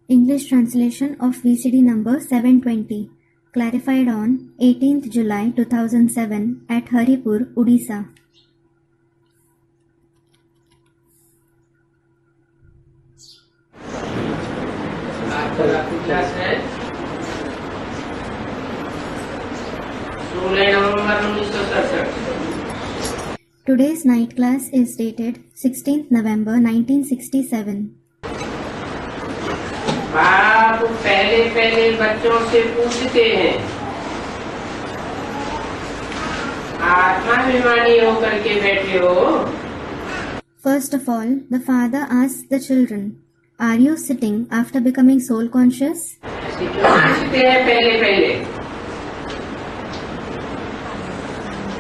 English translation of VCD number 720, clarified on 18th July 2007 at Haripur, Odisha. Class है 16 नवंबर 1967. Today's night class is dated 16th November 1967. बाप पहले बच्चों से पूछते हैं, आत्माभिमानी होकर के बैठे हो? First of all, the father asks the children, "Are you sitting after becoming soul conscious?" पूछते हैं पहले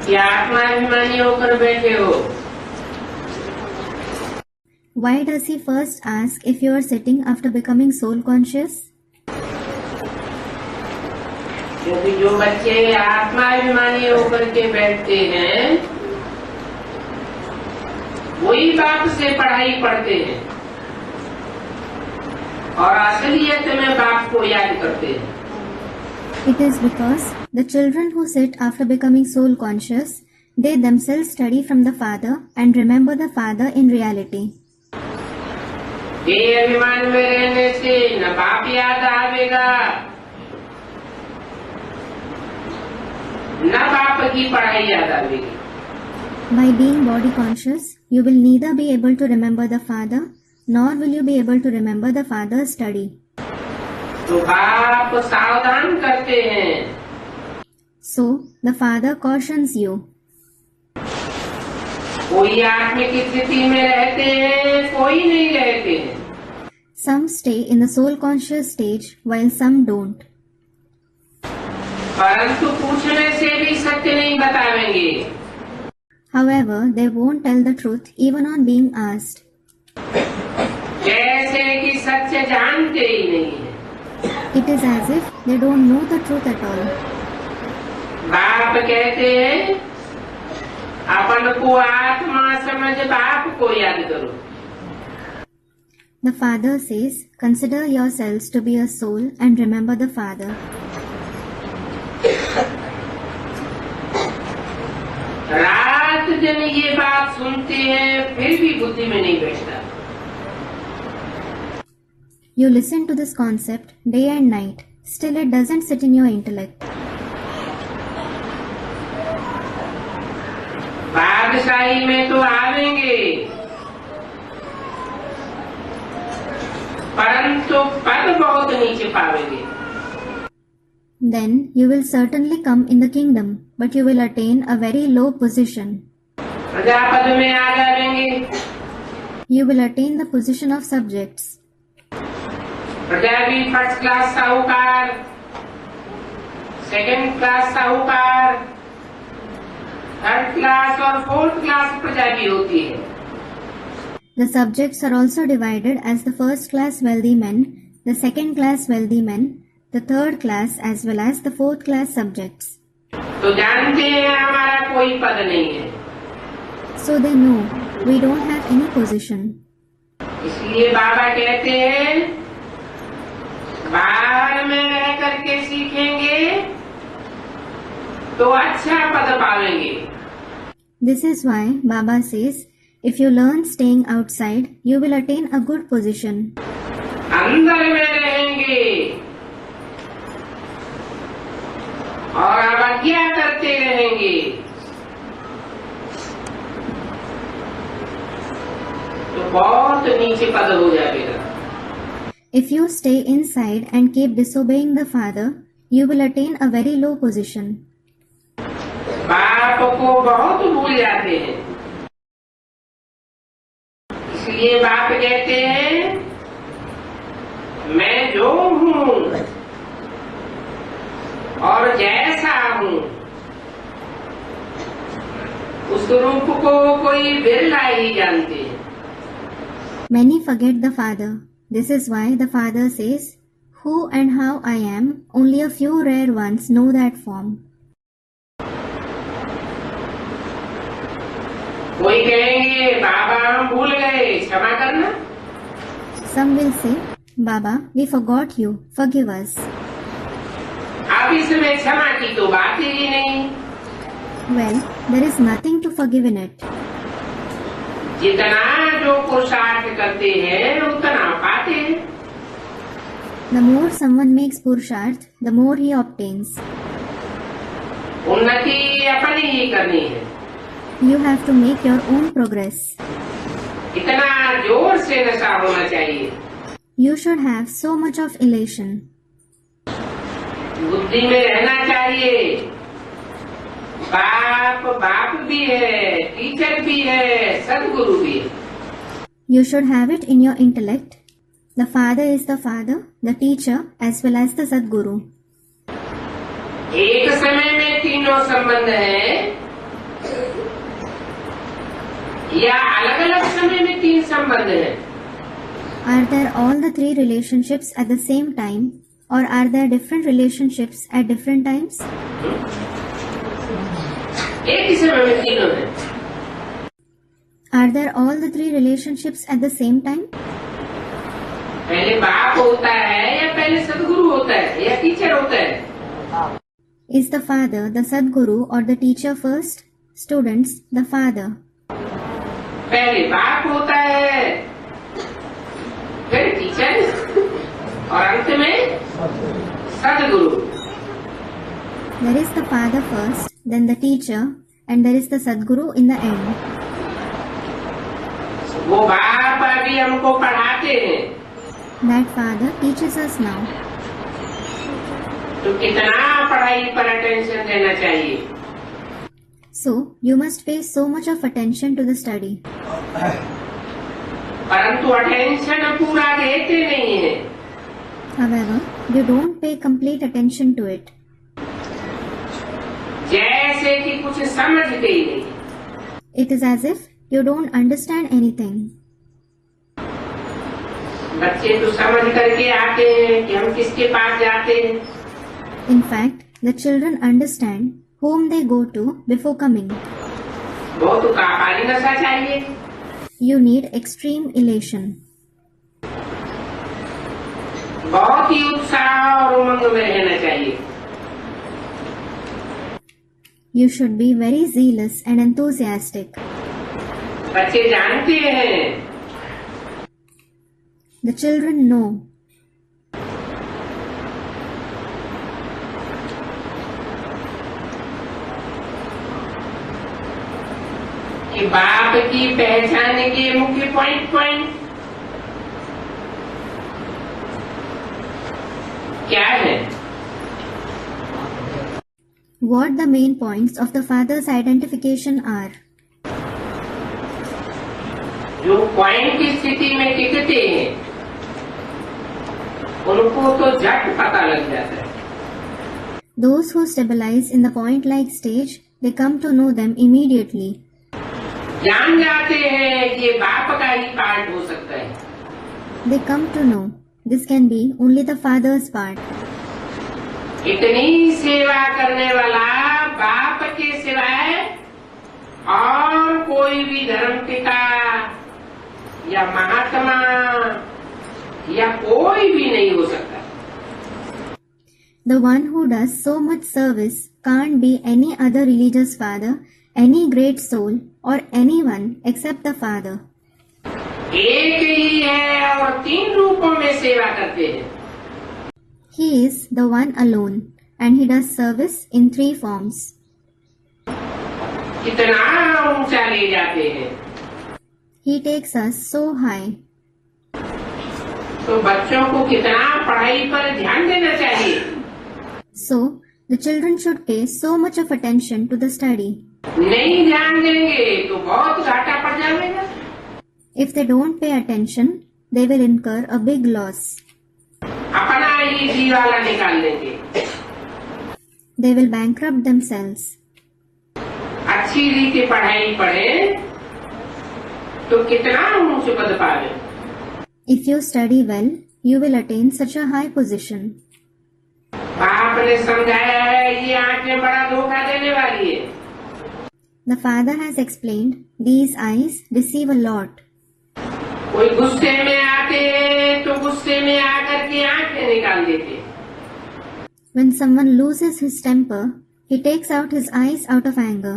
कि आत्माभिमानी होकर बैठे हो? Why does he first ask if you are sitting after becoming soul conscious? क्योंकि जो बच्चे आत्माभिमानी होकर के बैठते हैं वही बाप से पढ़ाई पढ़ते हैं और असलियत में बाप को याद करते हैं। It is because the children who sit after becoming soul conscious, they themselves study from the father and remember the father in reality. ये अभिमान में रहने से न बाप याद आवेगा न बाप की पढ़ाई याद आवेगी। By being body conscious, you will neither be able to remember the father, nor will you be able to remember the father's study. तो बाप सावधान करते हैं। So, the father cautions you. कोई आत्मिक स्थिति में रहते हैं, कोई नहीं रहते हैं। Some stay in the soul conscious stage while some don't. परंतु पूछने से भी सत्य नहीं बतावेंगे। However, they won't tell the truth even on being asked. जैसे कि सत्य जानते ही नहीं है। It is as if they don't know the truth at all. बाप कहते हैं अपन को आत्मा समझ बाप को याद करो। The father says, "Consider yourselves to be a soul and remember the father." रात दिन ये बात सुनते हैं फिर भी बुद्धि में नहीं बैठता। You listen to this concept day and night, still it doesn't sit in your intellect. बादशाही में तो आवेंगे परंतु पद बहुत नीचे पावेंगे। Then you will certainly come in the kingdom, but you will attain a very low position. प्रजापद में आ जाएंगे। You will attain the position of subjects. प्रजा भी फर्स्ट क्लास साहूकार, सेकंड क्लास साहूकार, थर्ड क्लास और फोर्थ क्लास प्रजा भी होती है। The subjects are also divided as the first class wealthy men, the second class wealthy men, the third class as well as the fourth class subjects. तो जानते हैं हमारा कोई पद नहीं है, So they know we don't have any position. इसलिए बाबा कहते हैं बाहर में रह करके सीखेंगे तो अच्छा पद पावेंगे। This is why Baba says, if you learn staying outside, you will attain a good position. अंदर में रहेंगे और अवज्ञा करते रहेंगे तो बहुत नीचे पद हो जाएगा। If you stay inside and keep disobeying the father, you will attain a very low position. बाप को बहुत भूल जाते हैं, इसलिए बाप कहते हैं मैं जो हूँ और जैसा हूँ उस रूप को कोई बिरला ही जानते हैं। Many forget the father. This is why the father says, "Who and how I am, only a few rare ones know that form." कोई कहेंगे बाबा हम भूल गए क्षमा करना। Some will say, Baba, we forgot you. Forgive us. अब इसमें क्षमा की तो बात ही नहीं। Well, there is nothing to forgive in it. जितना जो पुरुषार्थ करते हैं उतना पाते हैं। The more someone makes Purusharth, the more he obtains. उन्नति अपनी ही करनी है। You have to make your own progress. इतना जोर से नशा होना चाहिए। You should have so much of elation. बुद्धि में रहना चाहिए। बाप भी है, टीचर भी है, सदगुरु भी है। You should have it in your intellect. The father is the father, the teacher, as well as the Sadguru. एक समय में तीनों संबंध है या अलग अलग समय में तीन संबंध है? Are there all the three relationships at the same time, or are there different relationships at different times? एक ही समय में तीनों है। Are there all the three relationships at the same time? पहले बाप होता है या पहले सदगुरु होता है या टीचर होता है? Is the father the Sadguru or the teacher first? Students, the father. पहले बाप होता है, फिर टीचर और अंत में सदगुरु। There is the father first, then the teacher, and there is the Sadguru in the end. वो बाप अभी हमको पढ़ाते हैं। That father teaches us now. तो कितना पढ़ाई पर अटेंशन देना चाहिए? So, you must pay so much of attention to the study. परंतु अटेंशन पूरा देते नहीं है। However, you don't pay complete attention to it. जैसे कि कुछ समझते ही नहीं। It is as if you don't understand anything. बच्चे तो समझ करके आते हैं कि हम किसके पास जाते हैं। In fact, the children understand whom they go to before coming. बहुत कापाली नशा चाहिए। You need extreme elation. बहुत ही उत्साह और उमंग में रहना चाहिए। You should be very zealous and enthusiastic. बच्चे जानते हैं। The children know. कि बाप की पहचान के मुख्य पॉइंट क्या है? What the main points of the father's identification are. जो पॉइंट की स्थिति में टिकते हैं उनको तो झट पता लग जाता है। Those who stabilize in the point-like stage, they come to know them immediately. जान जाते हैं कि ये बाप का ही पार्ट हो सकता है। They come to know this can be only the father's part. इतनी सेवा करने वाला बाप के सिवाय और कोई भी धर्म पिता या महात्मा या कोई भी नहीं हो सकता। The one who does so much service can't be any other religious father, any great soul, or anyone except the father. एक ही है और तीन रूपों में सेवा करते हैं। He is the one alone, and he does service in three forms. कितना ऊंचा ले जाते हैं। He takes us so high. तो बच्चों को कितना पढ़ाई पर ध्यान देना चाहिए। So, the children should pay so much of attention to the study. नहीं ध्यान देंगे तो बहुत घाटा पड़ जाएगा। If they don't pay attention, they will incur a big loss. अपना ही जीवाला निकाल लेंगे। They will bankrupt themselves. अच्छी रीति पढ़ाई पढ़े तो कितना ऊंच पद पावे। If you study well, you will attain such a high position. बाप ने समझाया है ये आंखें बड़ा धोखा देने वाली है। The father has explained these eyes deceive a lot. कोई गुस्से में आते हैं तो गुस्से में आकर के आंखें निकाल देते। When someone loses his temper, he takes out his eyes out of anger.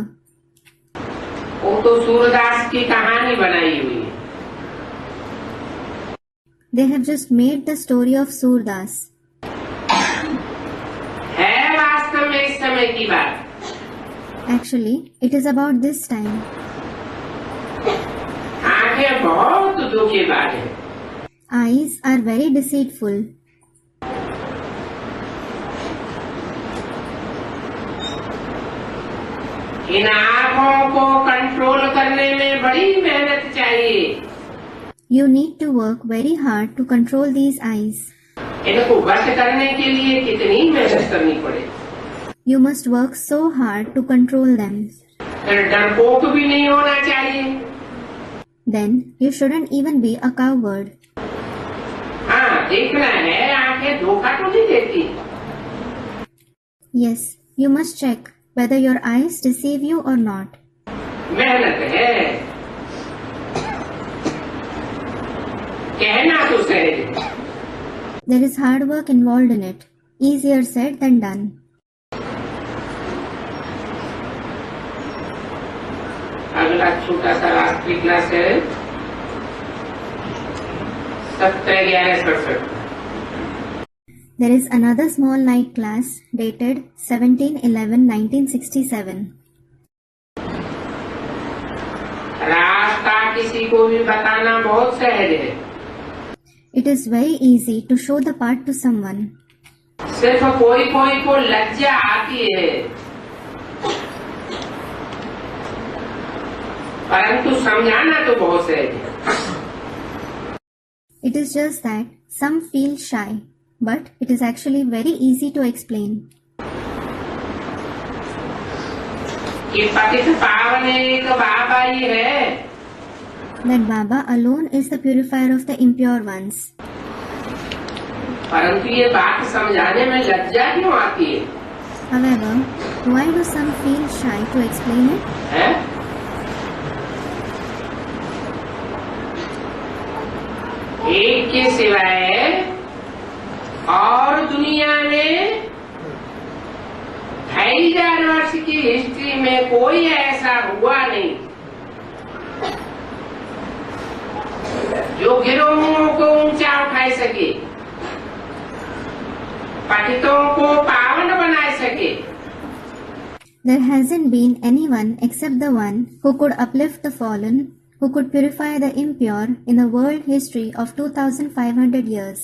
वो तो सूरदास की कहानी बनाई हुई है। They have just made the story of Surdas. है वास्तव में इस समय की बात। Actually, it is about this time. आंखें बहुत धोखेबाज है। Eyes are very deceitful. इन आंखों को कंट्रोल करने में बड़ी मेहनत चाहिए। You need to work very hard to control these eyes. इनको वश करने के लिए कितनी मेहनत करनी पड़े। You must work so hard to control them. फिर डरपोक भी नहीं होना चाहिए। Then you shouldn't even be a coward. हाँ, देखना है आंखें धोखा तो नहीं देती। Yes, you must check whether your eyes deceive you or not. मेहनत है, कहना तो सहज है। There is hard work involved in it. Easier said than done. अगला छोटा सा राष्ट्रीय क्लास है 17/11/67। There is another small night class dated 17/11/1967. रास्ता किसी को भी बताना बहुत सहज है। It is very easy to show the path to someone. सिर्फ कोई कोई को लज्जा आती है, परंतु समझाना तो बहुत सहज है। It is just that some feel shy, but it is actually very easy to explain. कि पतित पावन एक बाबा ही है। That Baba alone is the purifier of the impure ones. परंतु ये बात समझाने में लज्जा क्यों आती है? However, why do some feel shy to explain it? है? एक के सिवाय और दुनिया में 2500 वर्ष की हिस्ट्री में कोई ऐसा हुआ नहीं जो गिरोहों को ऊंचा उठाए सके, पतितों को पावन बनाए सके। There hasn't been anyone except the one who could uplift the fallen, who could purify the impure in the world history of 2500 years.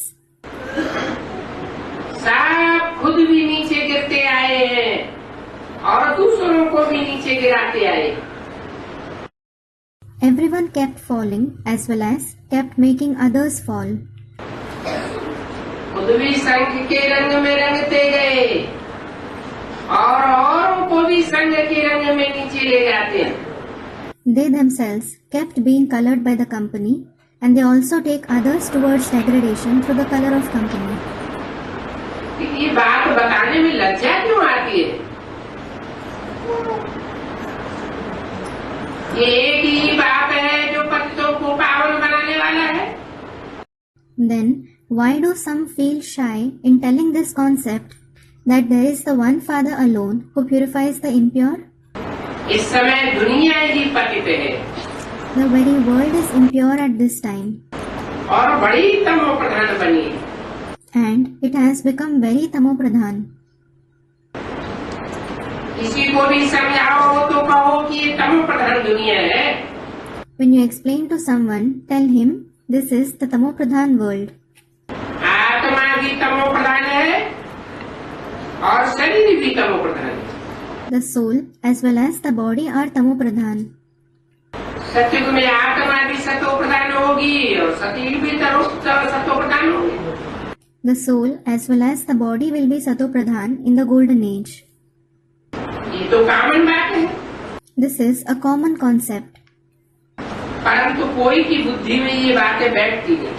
सब खुद भी नीचे गिरते आए हैं और दूसरों को भी नीचे गिराते आए। Everyone kept falling as well as kept making others fall. खुद भी संघ के रंग में रंगते गए और औरों को भी संघ के रंग में नीचे ले जाते हैं। They themselves kept being colored by the company, and they also take others towards degradation through the color of company. ये बात बताने में लज्जा क्यों आती है? ये एक ही बाप है जो पतितों को पावन बनाने वाला है। Then, why do some feel shy in telling this concept that there is the one Father alone who purifies the impure? इस समय दुनिया ही पतित है The very world is impure at this time, और बड़ी तमो प्रधान बनी है। and it has become very tamopradhan. किसी को भी समझाओ तो कहो कि ये तमो प्रधान दुनिया है। When you explain to someone, tell him this is the tamopradhan world. आत्मा भी तमो प्रधान है और शरीर भी तमो प्रधान है। The soul as well as the body are tamopradhan. सतयुग में आत्मा भी सतो प्रधान होगी और शरीर भी सतो प्रधान होगी। The soul as well as the body will be satopradhan in the golden age. ये तो कॉमन बात है, This is a common concept. परंतु कोई की बुद्धि में ये बातें बैठती नहीं।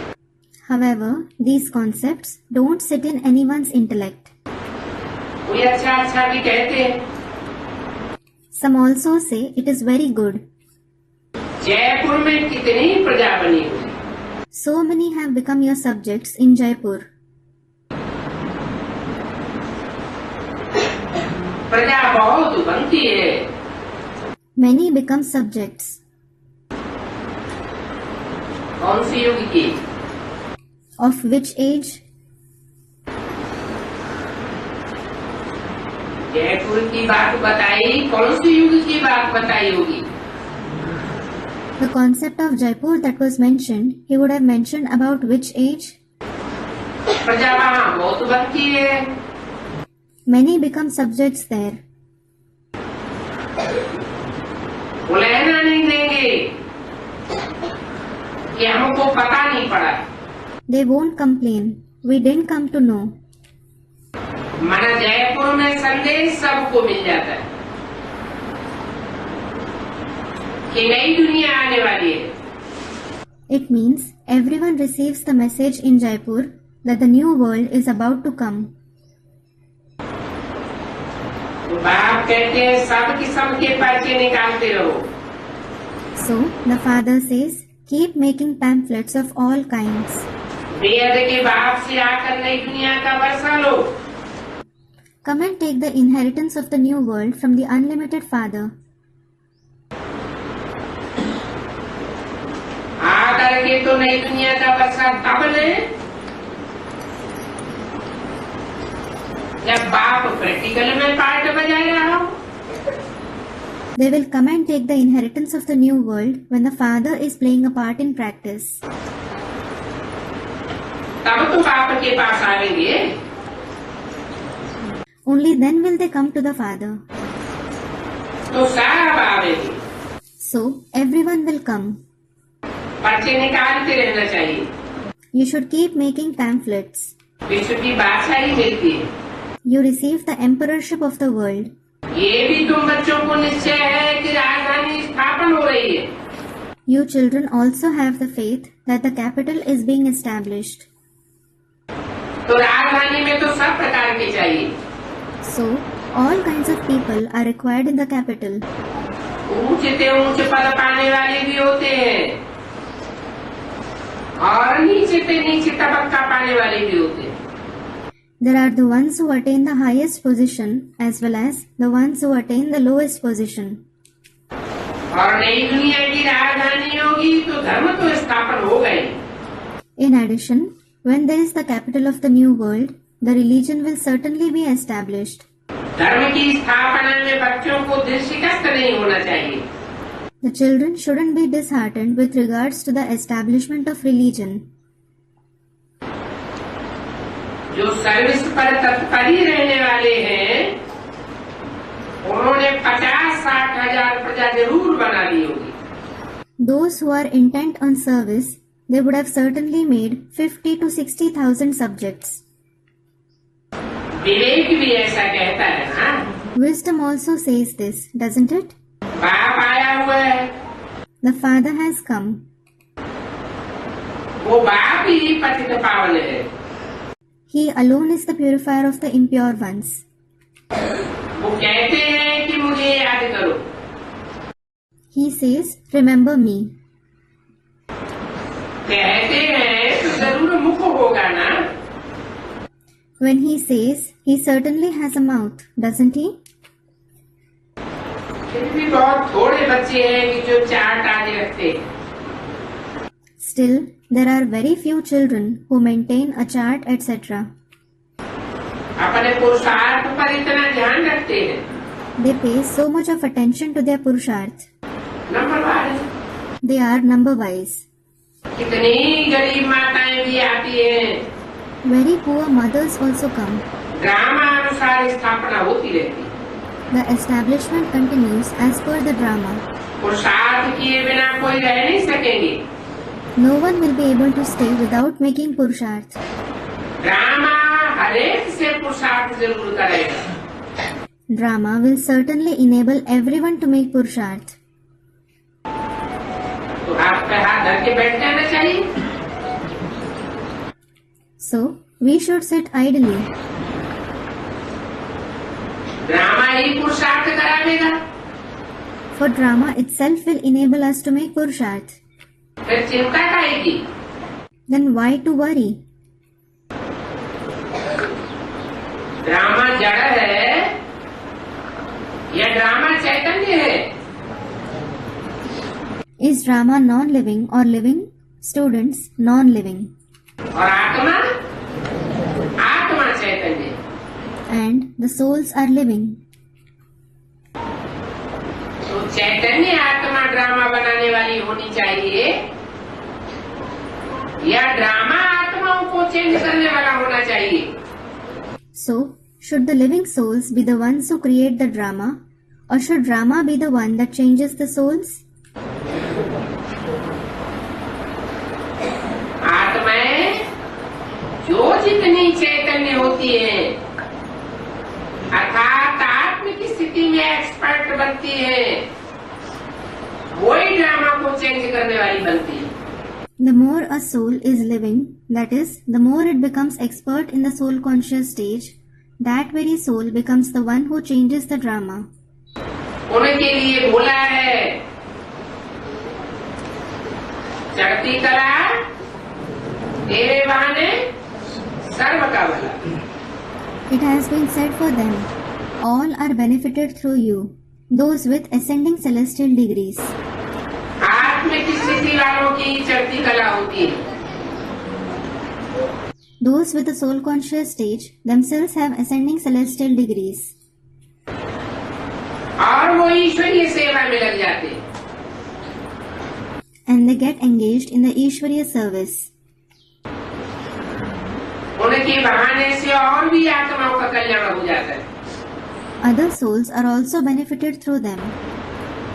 However, these concepts don't sit in anyone's intellect. कोई अच्छा भी कहते हैं। Some also say it is very good. Jaipur में कितनी प्रजा बनी हुई, So many have become your subjects in Jaipur. प्रजा बहुत बनती है। Many become subjects. कौन सी युग की? Of which age? जयपुर की बात बताई, कौन सी युग की बात बताई होगी? The concept of Jaipur that was mentioned, he would have mentioned about which age? प्रजा वहाँ बहुत बनती है। Many become subjects there. वो लेना नहीं देंगे कि हमको पता नहीं पड़ा। They won't complain. We didn't come to know. माना जयपुर में संदेश सबको मिल जाता है कि नई दुनिया आने वाली है। It means everyone receives the message in Jaipur that the new world is about to come. तो बाप कहते हैं सब किस्म के पर्चे निकालते रहो। So, the father says, keep making pamphlets of all kinds. बेहद के बाप से आकर नई दुनिया का वर्षा लो। Come and take the inheritance of the new world from the unlimited Father. आकर के तो नई दुनिया का वर्षा तब ले जब बाप प्रैक्टिकल में पार्ट बजा रहा हो। They will come and take the inheritance of the new world when the Father is playing a part in practice. तब तो बाप के पास आएंगे। Only then will they come to the Father. तो सब आएंगे। So, everyone will come. पर्चे निकालते रहना चाहिए। You should keep making pamphlets. विश्व की बादशाही मिलती है। You receive the emperorship of the world. ये भी तुम बच्चों को निश्चय है कि राजधानी स्थापन हो रही है। You children also have the faith that the capital is being established. तो राजधानी में तो सब प्रकार के चाहिए। So, all kinds of people are required in the capital. ऊंचे से ऊंचे पद पाने वाले भी होते हैं और नीचे से नीचे तबक्का पाने वाले भी होते हैं। There are the ones who attain the highest position as well as the ones who attain the lowest position. और नई दुनिया की राजधानी होगी तो धर्म तो स्थापन हो गए। In addition, when there is the capital of the new world, the religion will certainly be established. धर्म की स्थापना में बच्चों को दिल शिकस्त नहीं होना चाहिए। The children shouldn't be disheartened with regards to the establishment of religion. जो सर्विस पर तत्पर ही रहने वाले हैं उन्होंने 50-60 हजार प्रजा जरूर बना ली होगी। Those who are intent on service, they would have certainly made 50 to 60,000 subjects. विवेक भी ऐसा कहता है ना। Wisdom also says this, doesn't it? बाप आया हुआ है। The Father has come. वो बाप ही पतित पावन है। He alone is the purifier of the impure ones. वो कहते हैं कि मुझे याद करो। He says, remember me. कहते हैं तो जरूर मुख होगा ना। When he says, he certainly has a mouth, doesn't he? फिर भी बहुत थोड़े बच्चे हैं कि जो चार्ट आगे रखते हैं। Still, there are very few children who maintain a chart, etc. अपने पुरुषार्थ पर इतना ध्यान रखते हैं। They pay so much of attention to their purusharth. Number wise They are number wise. कितनी गरीब माताएं भी आती हैं। Very poor mothers also come. ड्रामानुसार स्थापना होती रहती है। The establishment continues as per the drama. पुरुषार्थ किए बिना कोई रह नहीं सकेंगे। No one will be able to stay without making purusharth. Drama हरेक से पुरुषार्थ जरूर करेगा। Drama will certainly enable everyone to make purusharth. तो आपका हाथ धर के बैठ जाना चाहिए। So, we should sit idly. Drama ही पुरुषार्थ करावेगा। For drama itself will enable us to make purusharth. फिर चिंता काहेगी? then why to worry? Drama जड़ है या ड्रामा चैतन्य है? Is drama non-living or living? Students, non-living. और आत्मा? आत्मा चैतन्य। And the souls are living. तो चैतन्य आत्मा ड्रामा बनाने वाली होनी चाहिए या ड्रामा आत्माओं को चेंज करने वाला होना चाहिए? So, should the living souls be the ones who create the drama, or should drama be the one that changes the souls? आत्माएं जो जितनी चैतन्य होती है अर्थात आत्म की स्थिति में एक्सपर्ट बनती है वही ड्रामा को चेंज करने वाली बनती है। The more a soul is living, that is, the more it becomes expert in the soul conscious stage, that very soul becomes the one who changes the drama. उनके लिए बोला है चढ़ती कला तेरे बहाने सर्व का भला। It has been said for them, all are benefited through you, those with ascending celestial degrees. आत्म की स्थिति वालों की चढ़ती कला होती है। Those with the soul conscious stage themselves have ascending celestial degrees. और वो ईश्वरीय सेवा में लग जाते हैं। And they get engaged in the Ishwariya service. उनके बहाने से और भी आत्माओं का कल्याण हो जाता है। Other souls are also benefited through them.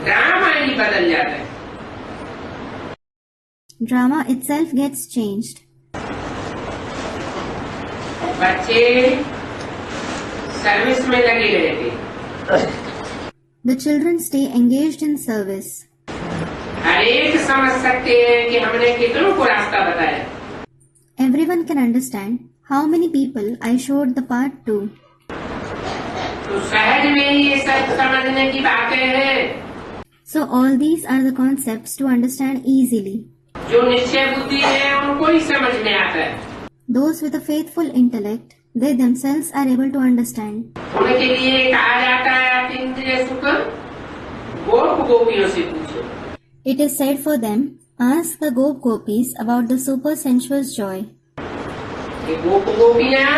Drama ही बदल जाता है। Drama itself gets changed. बच्चे सर्विस में लगे रहते। The children stay engaged in service. हर एक समझ सकते हैं कि हमने कितनों को रास्ता बताया। Everyone can understand how many people I showed the path to. तो सहज में ही ये सब समझने की बातें हैं। So all these are the concepts to understand easily. जो निश्चय बुद्धि है उनको ही समझ में आता है। Those with a faithful intellect, they themselves are able to understand. उनके लिए कहा जाता है अतीन्द्रिय सुख गोप गोपियों से पूछो। It is said for them, ask the Gop Gopis about the super sensuous joy. ये गोप गोपियाँ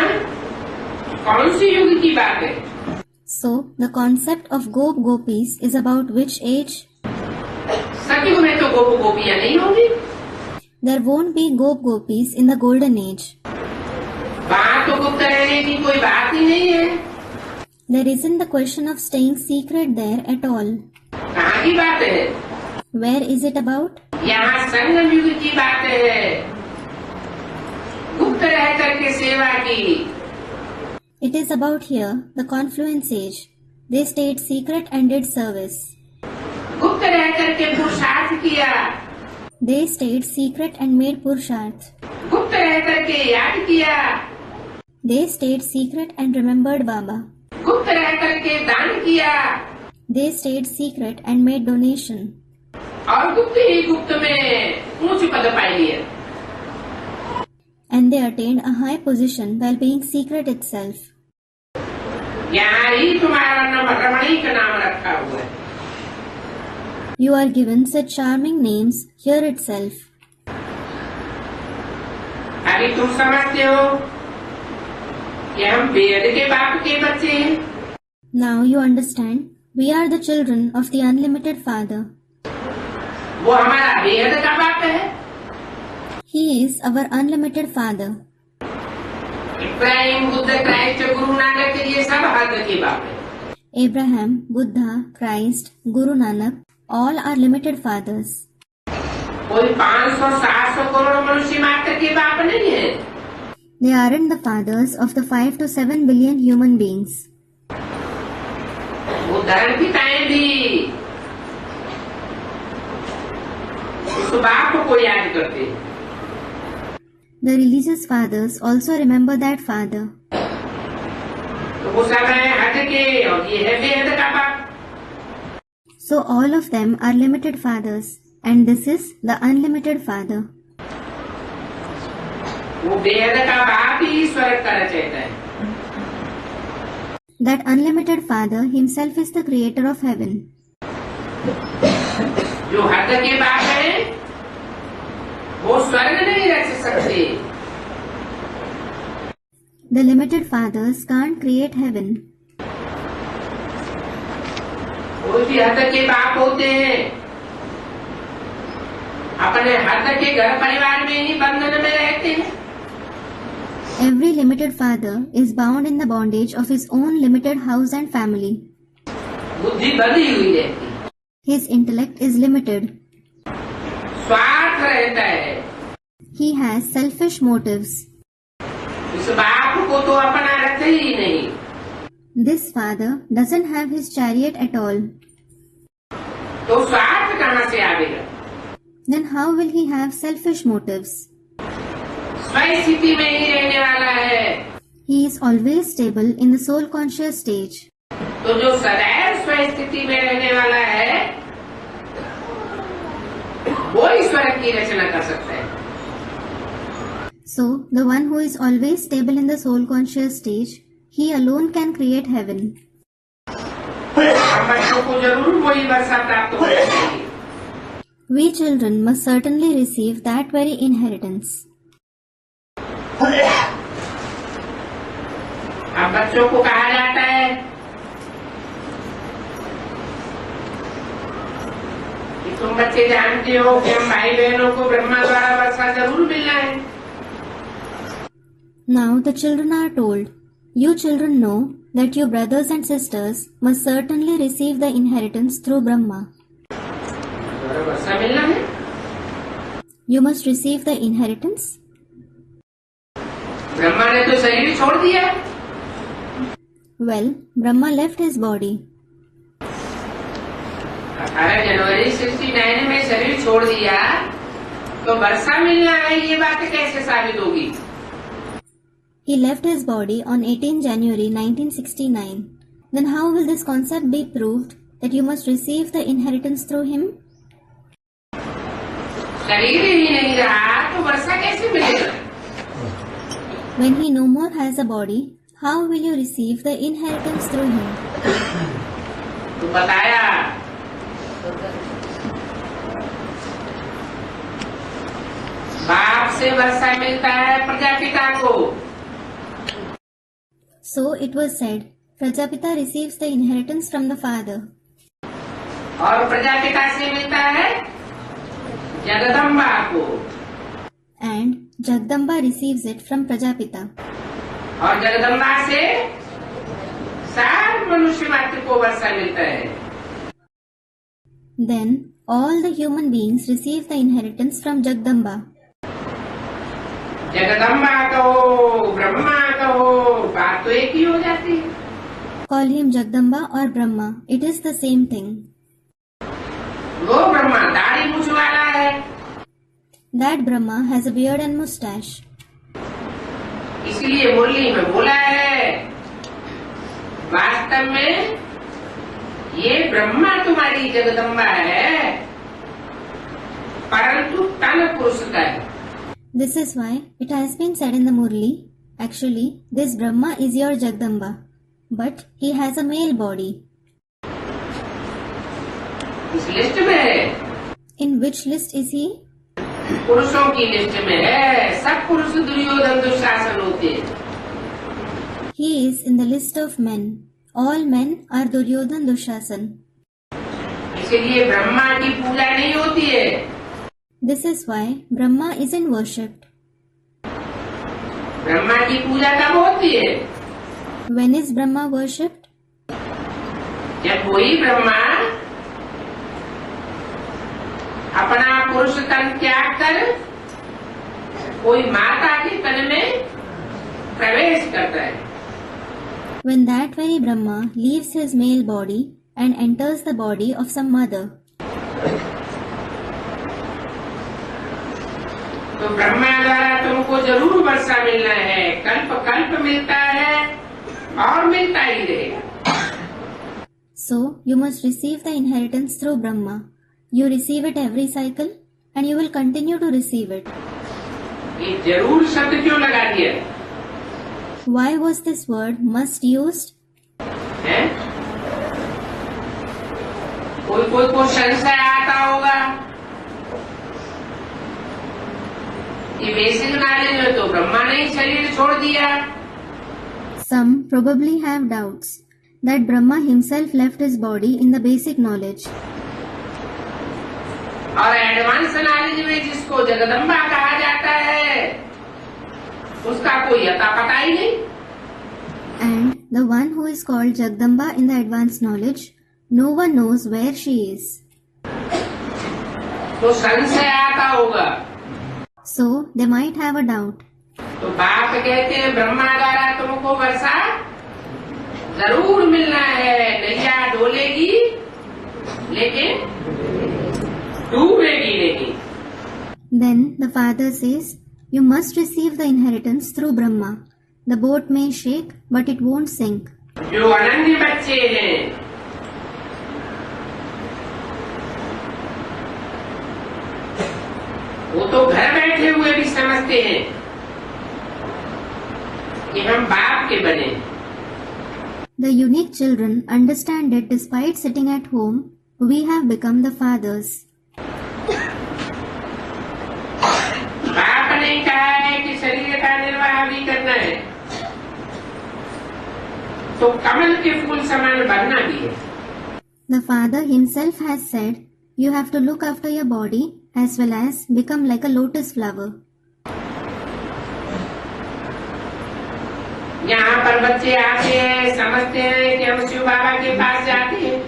कौन सी युग की बात है? So, the concept of Gop Gopis is about which age? सतयुग में तो गोप गोपियाँ नहीं होंगी। There won't be Gop Gopis in the golden age. वहाँ तो गुप्त रहने की कोई बात ही नहीं है। There isn't the question of staying secret there at all. कहाँ की बात है? Where is it about? यहाँ संगम युग की बात है। गुप्त रह करके सेवा की। It is about here, the confluence age. They stayed secret and did service. गुप्त रह करके पुरुषार्थ किया। They stayed secret and made purusharth. गुप्त रह करके याद किया। They stayed secret and remembered Baba. गुप्त रह करके दान किया। They stayed secret and made donation. और गुप्त ही गुप्त में ऊंच पद पाई लिया। And they attained a high position while being secret itself. यहाँ ही तुम्हारा नाम रमणी का नाम रखा हुआ है। You are given such charming names here itself. अभी तुम समझते हो कि हम वेद के बाप के बच्चे हैं। Now you understand, we are the children of the unlimited Father. वो हमारा वेद का बाप है। He is our unlimited Father. Ibrahim Buddha Christ Guru Nanak ये सब हद के बाप है। Abraham, Buddha, Christ, Guru Nanak, all are limited fathers. कोई 500-700 करोड़ मनुष्य मात्र के बाप नहीं है। They aren't the fathers of the 5 to 7 billion human beings. वो धर्म पिताएं भी उस बाप को याद करते हैं। The religious fathers also remember that father. तो वो सब है हद के और ये है वेद का बाप। So all of them are limited fathers, and this is the unlimited Father. वो बेहद का बाप ही स्वर्ग का रचयिता है। That unlimited Father himself is the creator of heaven. जो हद के बाप है वो स्वर्ग नहीं रच सकते। The limited fathers can't create heaven. कोई भी हद के बाप होते हैं अपने हद के घर परिवार में ही बंधन में रहते हैं। Every limited father is bound in the bondage of his own limited house and family. बुद्धि बंधी हुई रहती है। His intellect is limited. स्वार्थ रहता है। He has selfish motives. इस बाप को तो अपना रथ ही नहीं। This father doesn't have his chariot at all. तो स्वार्थ कहाँ से आवेगा? Then how will he have selfish motives? स्वयं स्थिति में ही रहने वाला है। He is always stable in the soul conscious stage. तो जो सदैव स्वयं स्थिति में रहने वाला है वो ईश्वर की रचना कर सकता है। So, the one who is always stable in the soul conscious stage, he alone can create heaven. हम बच्चों को जरूर वही वर्षा प्राप्त होना चाहिए। We children must certainly receive that very inheritance. अब बच्चों को कहा जाता है कि तुम बच्चे जानते हो कि हम भाई बहनों को ब्रह्मा द्वारा वर्षा जरूर मिलना है। Now the children are told, you children know that your brothers and sisters must certainly receive the inheritance through Brahma. वर्षा मिलना है। You must receive the inheritance. Brahma ने तो शरीर छोड़ दिया। Well, Brahma left his body. 18 जनवरी 69 में शरीर छोड़ दिया तो वर्षा मिलना है, ये बात कैसे साबित होगी? He left his body on 18 January 1969. Then how will this concept be proved that you must receive the inheritance through him? शरीर ही नहीं रहा तो वर्षा कैसे मिलेगा? When he no more has a body, how will you receive the inheritance through him? तो बताया बाप से वर्षा मिलता है प्रजापिता को। So it was said, Prajapita receives the inheritance from the father. और प्रजापिता से मिलता है जगदम्बा को। And Jagdamba receives it from Prajapita. और जगदम्बा से सारे मनुष्य मात्र को वर्षा मिलता है। Then all the human beings receive the inheritance from Jagdamba. Jagdamba कहो ब्रह्मा कहो बात तो एक ही हो जाती है। Call him Jagdamba or Brahma, it is the same thing. वो ब्रह्मा दाढ़ी मूछ वाला है। That Brahma has a beard and mustache. इसलिए मुरली में बोला है वास्तव में ये ब्रह्मा तुम्हारी जगदम्बा है परंतु तन पुरुष का है। This is why it has been said in the Murli, actually this Brahma is your Jagdamba, but he has a male body. इस लिस्ट में है। In which list is he? पुरुषों की लिस्ट में है। सब पुरुष दुर्योधन दुशासन होते हैं। He is in the list of men. All men are Duryodhan Dushasan. इसलिए ब्रह्मा की पूजा नहीं होती है। This is why Brahma isn't worshipped. Brahma की पूजा कब होती है? When is Brahma worshipped? जब वही ब्रह्मा अपना पुरुष तन त्याग कर कोई माता के तन में प्रवेश करता है। When that very Brahma leaves his male body and enters the body of some mother. तो ब्रह्मा द्वारा तुमको जरूर वर्षा मिलना है। कल्प कल्प मिलता है और मिलता ही रहेगा। So you must receive the inheritance through Brahma. You receive it every cycle and you will continue to receive it. ये जरूर शब्द क्यों लगा दिया Why was this word must used? है? कोई कोई को संशय आता होगा ये बेसिक नॉलेज में तो ब्रह्मा ने ही शरीर छोड़ दिया। Some probably have doubts that Brahma himself left his body in the basic knowledge. और एडवांस नॉलेज में जिसको जगदम्बा कहा जाता है उसका कोई अता पता ही नहीं। And the one who is called Jagdamba in the advanced knowledge, no one knows where she is. तो संशय आता होगा। So they might have a doubt. तो बाप कहते हैं ब्रह्मा द्वारा तुमको वर्षा जरूर मिलना है, नैया डोलेगी लेकिन डूबेगी नहीं। Then the father says, you must receive the inheritance through Brahma. The boat may shake, but it won't sink. जो अनन्य बच्चे हैं वो तो घर बैठे हुए भी समझते हैं कि हम बाप के बने। The unique children understand it despite sitting at home, we have become the fathers. बाप ने कहा है कि शरीर का निर्वाह भी करना है तो कमल के फूल समान बनना भी है। The father himself has said, you have to look after your body as well as become like a lotus flower. यहाँ पर बच्चे आते हैं समझते हैं कि हम शिव बाबा के पास जाते हैं।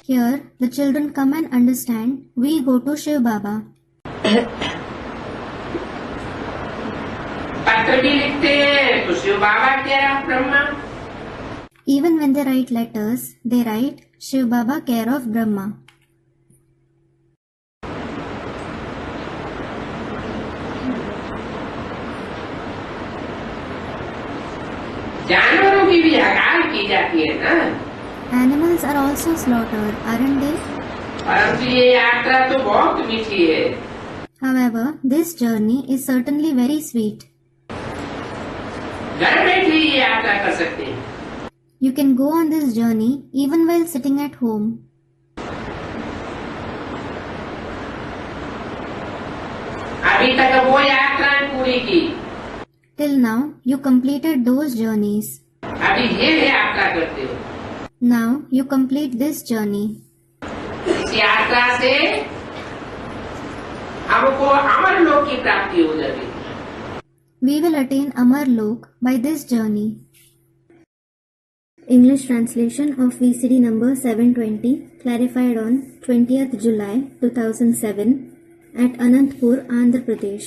Here, the children come and understand, we go to Shiv Baba. पत्र भी लिखते हैं तो शिव बाबा क्या Brahma. Even when they write letters, they write Shiv Baba care of Brahma. जानवरों की भी हकाल की जाती है ना। Animals are also slaughtered, aren't they? परंतु ये यात्रा तो बहुत मीठी है। However, this journey is certainly very sweet. घर बैठे ही ये यात्रा कर सकते हैं। You can go on this journey even while sitting at home. अभी तक वो यात्राएं पूरी की। Till now, you completed those journeys. अभी ये यात्रा करते हो। Now, you complete this journey. इस यात्रा से हमको अमर लोक की प्राप्ति हो जाएगी। We will attain Amar Lok by this journey. English translation of VCD number 720, clarified on 20th July 2007 at Anantpur, Andhra Pradesh.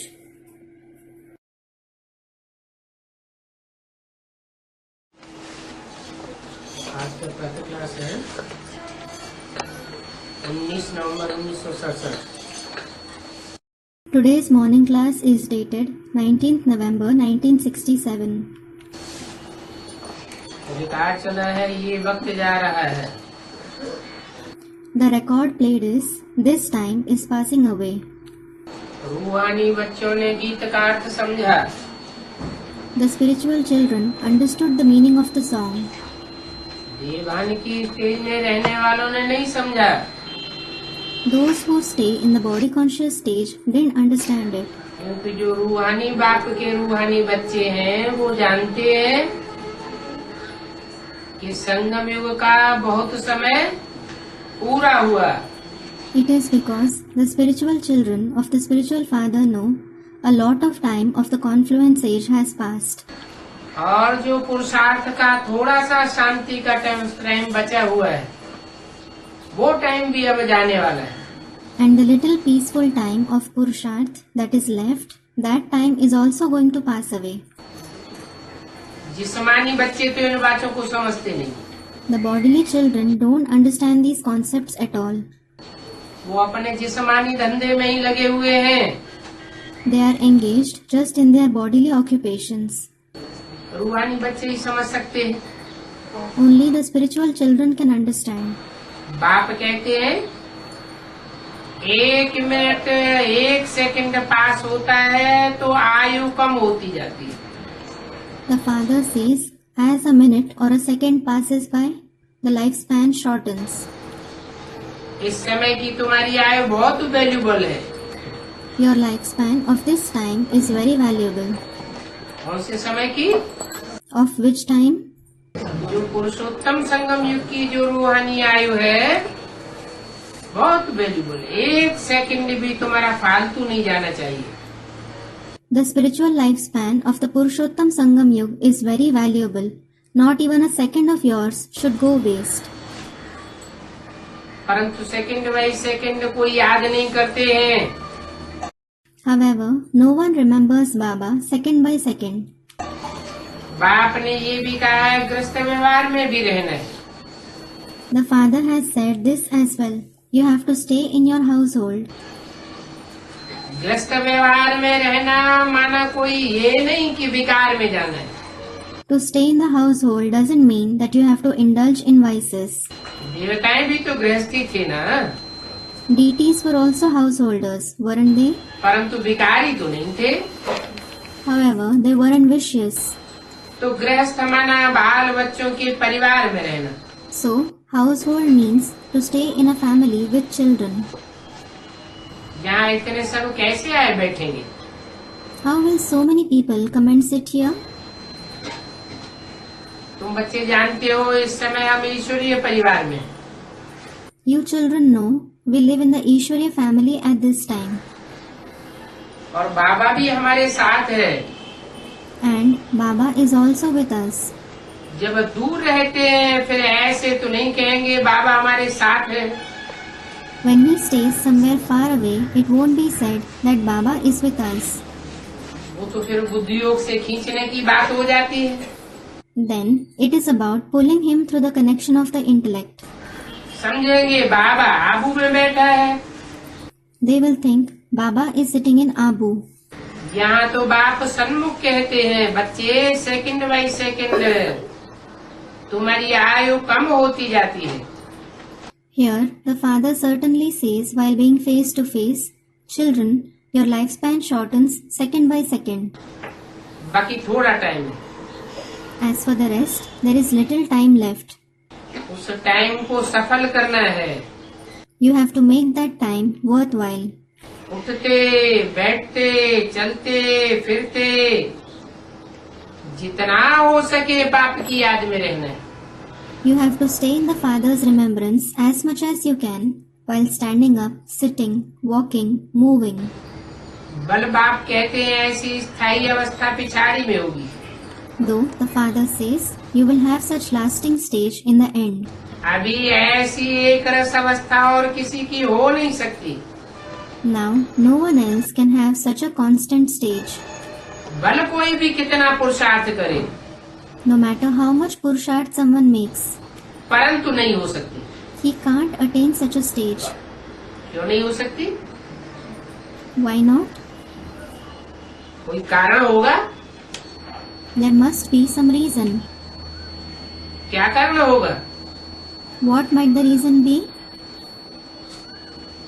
आज का प्रातः क्लास है 19 नवंबर 1967। Today's morning class is dated 19th November 1967. Record चला है ये वक्त जा रहा है। The record played is This time is passing away. रूहानी बच्चों ने गीत का अर्थ समझा। The spiritual children understood the meaning of the song. देवान की स्टेज में रहने वालों ने नहीं समझा। Those who stay in the body conscious stage didn't understand it. क्योंकि जो रूहानी बाप के रूहानी बच्चे हैं वो जानते हैं कि संगम युग का बहुत समय पूरा हुआ। It is because the spiritual children of the spiritual father know a lot of time of the confluence age has passed. और जो पुरुषार्थ का थोड़ा सा शांति का टाइम बचा हुआ है वो टाइम भी अब जाने वाला है। And the little peaceful time of Purusharth that is left, that time is also going to pass away. जिस्मानी बच्चे तो इन बातों को समझते नहीं। The bodily children don't understand these concepts at all. वो अपने जिस्मानी धंधे में ही लगे हुए हैं। They are engaged just in their bodily occupations. रूहानी बच्चे ही समझ सकते हैं। Only the spiritual children can understand. बाप कहते हैं 1 मिनट 1 सेकंड पास होता है तो आयु कम होती जाती है। The father says, as a minute or a second passes by, the lifespan shortens. इस समय की तुम्हारी आयु बहुत वैल्यूबल है। Your lifespan of this time is very valuable. कौन से समय की? Of which time? जो पुरुषोत्तम संगम युग की जो रूहानी आयु है बहुत वैल्यूबल। 1 सेकंड भी तुम्हारा फालतू नहीं जाना चाहिए। The spiritual lifespan of the Purushottam Sangam Yuga is very valuable. Not even a second of yours should go waste. परंतु सेकंड बाई सेकंड कोई याद नहीं करते हैं। However, no one remembers Baba second by second. बाप ने ये भी कहा है गृहस्थ व्यवहार में भी रहना है। The father has said this as well. You have to stay in your household. गृहस्थ व्यवहार में रहना माना कोई ये नहीं कि विकार में जाना है। To stay in the household doesn't mean that you have to indulge in vices. देवताएं भी तो गृहस्थी थे ना, Deities were also householders, weren't they? परंतु विकारी तो नहीं थे। However, they weren't vicious. तो गृहस्थ माना बाल बच्चों के परिवार में रहना। So, household means to stay in a family with children. यहाँ इतने सब कैसे आए बैठेंगे? How will so many people come and sit here? तुम बच्चे जानते हो इस समय हम ईश्वरीय परिवार में। You children know we live in the Ishwarya family at this time. और बाबा भी हमारे साथ है। And Baba is also with us. जब दूर रहते हैं फिर ऐसे तो नहीं कहेंगे बाबा हमारे साथ है। When we stay somewhere far away, it won't be said that Baba is with us. वो तो फिर बुद्धि योग से खींचने की बात हो जाती है। Then it is about pulling him through the connection of the intellect. समझेंगे बाबा आबू में बैठा है। They will think Baba is sitting in Abu. यहाँ तो बाप सन्मुख कहते हैं बच्चे सेकंड बाई सेकंड तुम्हारी आयु कम होती जाती है। Here, the father certainly says while being face to face, children, your lifespan shortens second by second. बाकी थोड़ा टाइम है। As for the rest, there is little time left. उस टाइम को सफल करना है। You have to make that time worthwhile. उठते बैठते चलते फिरते जितना हो सके बाप की याद में रहना है। You have to stay in the father's remembrance as much as you can while standing up, sitting, walking, moving. बल बाप कहते हैं ऐसी स्थायी अवस्था पिछाड़ी में होगी। Though the father says you will have such lasting stage in the end. अभी ऐसी एक रस अवस्था और किसी की हो नहीं सकती। Now no one else can have such a constant stage. बल कोई भी कितना पुरुषार्थ करे No matter how much purusharth someone makes, परंतु नहीं हो सकती। he can't attain such a stage. क्यों नहीं हो सकती? Why not? कोई कारण होगा। There must be some reason. क्या कारण होगा? What might the reason be?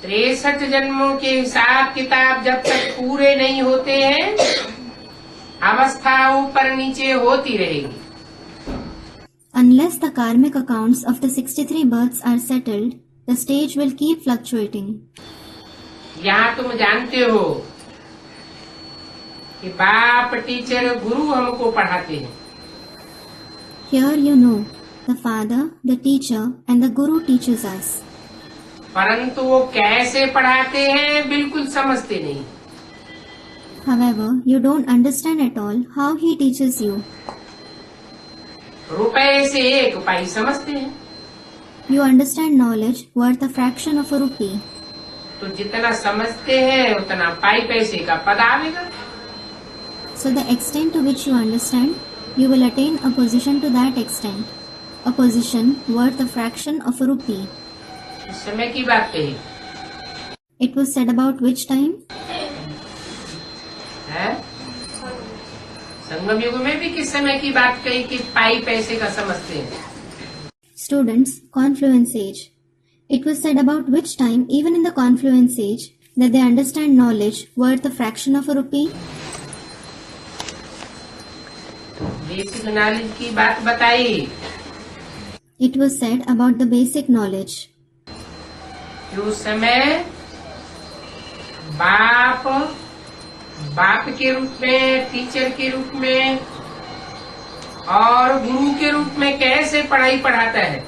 63 जन्मों के हिसाब किताब जब तक पूरे नहीं होते हैं अवस्था ऊपर नीचे होती रहेगी। Unless the karmic accounts of the 63 births are settled, the stage will keep fluctuating. यहाँ तुम जानते हो कि बाप टीचर गुरु हमको पढ़ाते हैं। Here you know, the father, the teacher and the guru teaches us. परंतु वो कैसे पढ़ाते हैं बिल्कुल समझते नहीं। However, you don't understand at all how he teaches you. रुपए से 1 पाई समझते हैं। You understand knowledge worth a fraction of a rupee. तो जितना समझते हैं उतना पाई पैसे का पद आवेगा। So the extent to which you understand, you will attain a position to that extent. A position worth a fraction of a rupee. इस समय की बात कही It was said about which time? है? संगम युग में भी किस समय की बात कही कि पाई पैसे का समझते हैं? Students, confluence age. It was said about which time, even in the confluence age, that they understand knowledge worth a fraction of a rupee. Basic knowledge की बात बताई। It was said about the basic knowledge. कि उस समय बाप के रूप में, टीचर के रूप में और गुरु के रूप में कैसे पढ़ाई पढ़ाता है।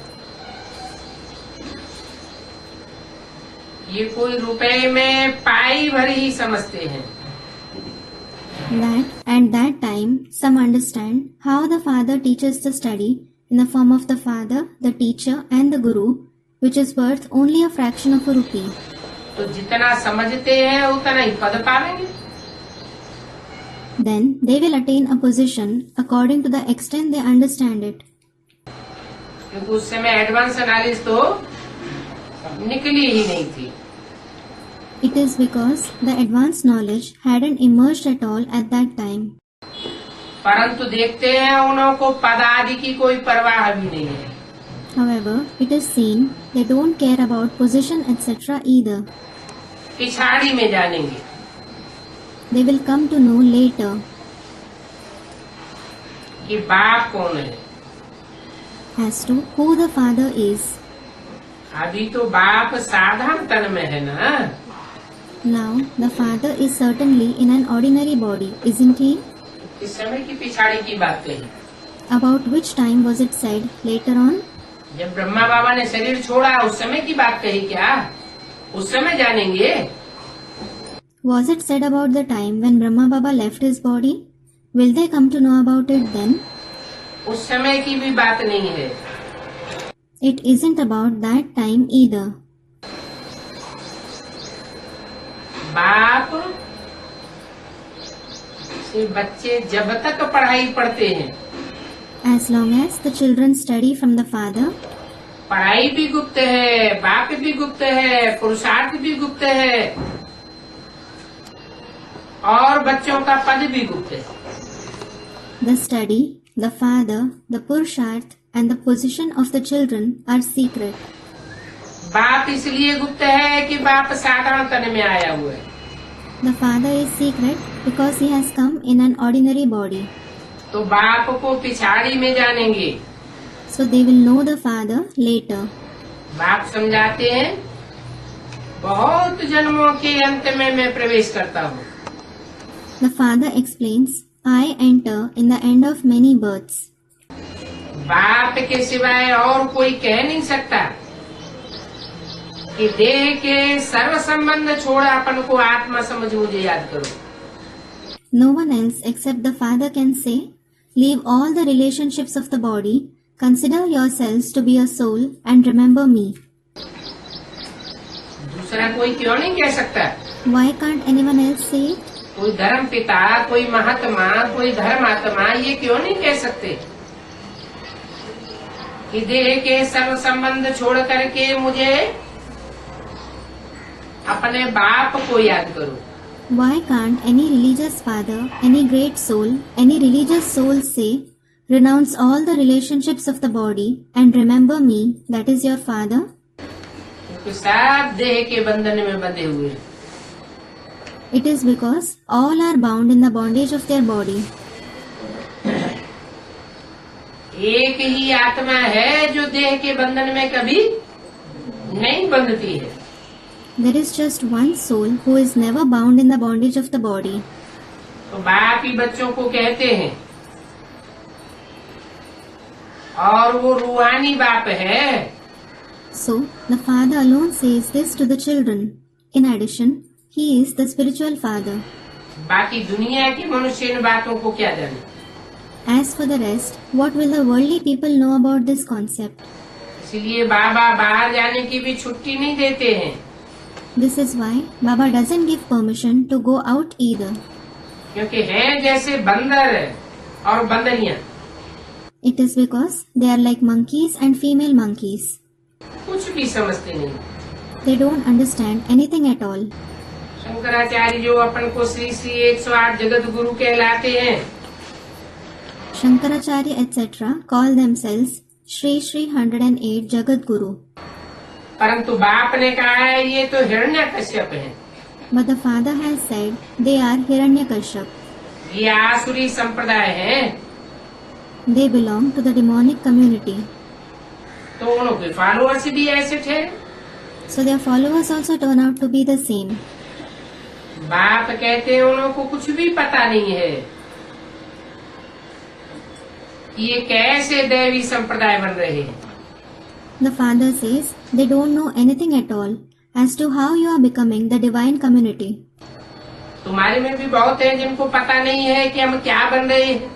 ये कोई रुपए में पाई भर ही समझते हैं। That at that time some understand how the father teaches the study in the form of the father, the teacher and the guru, which is worth only a fraction of a rupee. तो जितना समझते हैं उतना ही पद पावेंगे। Then they will attain a position according to the extent they understand it. क्योंकि उस समय advance knowledge तो निकली ही नहीं थी। It is because the advanced knowledge hadn't emerged at all at that time. परंतु देखते हैं उन्हों को पद आदि की कोई परवाह भी नहीं है। However, it is seen they don't care about position etc. either. पिछाड़ी में जानेंगे। They will come to know later कि बाप कौन है। as to who the father is. अभी तो बाप साधारण तन में है ना। Now, the father is certainly in an ordinary body, isn't he? इस समय की पिछाड़ी की बात कही। About which time was it said later on? जब ब्रह्मा बाबा ने शरीर छोड़ा उस समय की बात कही क्या? उस समय जानेंगे। Was it said about the time when Brahma Baba left his body? Will they come to know about it then? उस समय की भी बात नहीं है। It isn't about that time either. बाप से बच्चे जब तक पढ़ाई पढ़ते हैं, As long as the children study from the father, पढ़ाई भी गुप्त है, बाप भी गुप्त है, पुरुषार्थ भी गुप्त है और बच्चों का पद भी गुप्त है। the study, the father, the purusharth and the position of the children are secret. बाप इसलिए गुप्त है कि बाप साधारण तन में आया हुआ है। The father is secret because he has come in an ordinary body. तो बाप को पिछाड़ी में जानेंगे। So they will know the father later. बाप समझाते हैं, बहुत जन्मों के अंत में मैं प्रवेश करता हूँ। The father explains, I enter in the end of many births. बाप के सिवाय और कोई कह नहीं सकता कि देह के सर्व संबंध छोड़ अपन को आत्मा समझ मुझे याद करो। No one else except the father can say, leave all the relationships of the body, consider yourselves to be a soul and remember me. दूसरा कोई क्यों नहीं कह सकता? Why can't anyone else say it? कोई धर्म पिता, कोई महात्मा, कोई धर्मात्मा ये क्यों नहीं कह सकते कि देह के सर्व संबंध छोड़ करके मुझे अपने बाप को याद करो। Why can't any religious father, any great soul, any religious soul say, renounce all the relationships of the body and remember me, that is your father? क्योंकि सब देह के बंधन में बंधे हुए हैं। It is because all are bound in the bondage of their body. एक ही आत्मा है जो देह के बंधन में कभी नहीं बंधती है। There is just one soul who is never bound in the bondage of the body. तो बाप ही बच्चों को कहते हैं और वो रूहानी बाप है। So, the father alone says this to the children. In addition, he is the spiritual father. बाकी दुनिया की मनुष्य इन बातों को क्या जाने। As for the rest, what will the worldly people know about this concept? इसलिए बाबा बाहर जाने की भी छुट्टी नहीं देते हैं। This is why Baba doesn't give permission to go out either. क्योंकि हैं जैसे बंदर और बंदरियां। It is because they are like monkeys and female monkeys. कुछ भी समझते नहीं। They don't understand anything at all. Shankaracharya जो अपन को श्री श्री 108 जगत गुरु कहलाते हैं, Shankaracharya etc. call themselves Shri Shri 108 Jagat Guru. परंतु बाप ने कहा है ये तो हिरण्यकश्यप है, But the father has said they are Hiranyakashyap. ये आसुरी संप्रदाय है। They belong to the demonic community. तो उनके फॉलोअर्स भी ऐसे थे। So their followers also turn out to be the same. बाप कहते हैं उनको कुछ भी पता नहीं है कि ये कैसे दैवी संप्रदाय बन रहे हैं। The father says they don't know anything at all as to how you are becoming the divine community. तुम्हारे में भी बहुत है जिनको पता नहीं है कि हम क्या बन रहे हैं।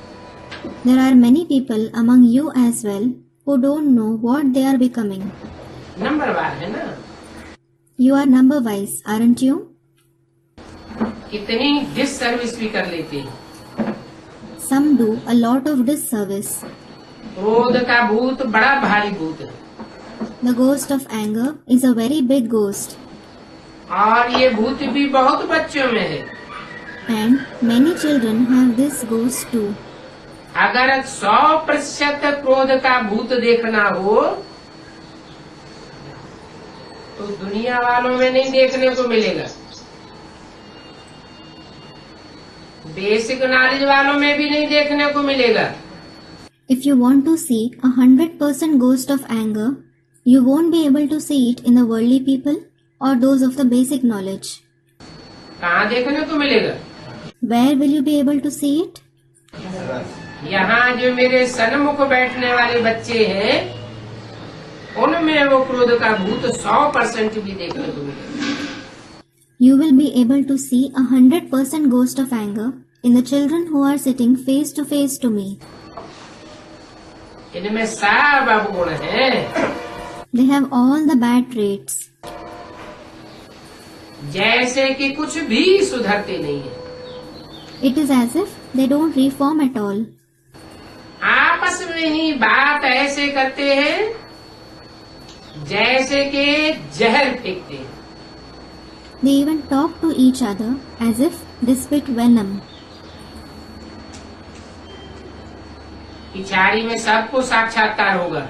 There are many people among you as well who don't know what they are becoming. नंबरवार है ना। You are number wise, aren't you? कितनी डिससर्विस भी कर लेते हैं। Some do a lot of disservice. क्रोध का भूत बड़ा भारी भूत है The ghost of anger is a very big ghost, और ये भूत भी बहुत बच्चों में है। and many children have this ghost too. अगर 100% क्रोध का भूत देखना हो तो दुनिया वालों में नहीं देखने को मिलेगा, बेसिक नॉलेज वालों में भी नहीं देखने को मिलेगा। If you want to see 100% ghost of anger, you won't be able to see it in the worldly people or those of the basic knowledge. कहाँ देखने को मिलेगा? Where will you be able to see it? यहाँ जो मेरे सन्मुख बैठने वाले बच्चे हैं उनमें वो क्रोध का भूत 100% भी देखने को मिलेगा। You will be able to see 100% ghost of anger in the children who are sitting face to face to me. इनमें सब अवगुण हैं, They have all the bad traits, जैसे कि कुछ भी सुधरते नहीं है। It is as if they don't reform at all. आपस में ही बात ऐसे करते हैं जैसे कि जहर फेंकते हैं। They even talk to each other as if they spit venom. पिछाड़ी में सबको साक्षात्कार होगा,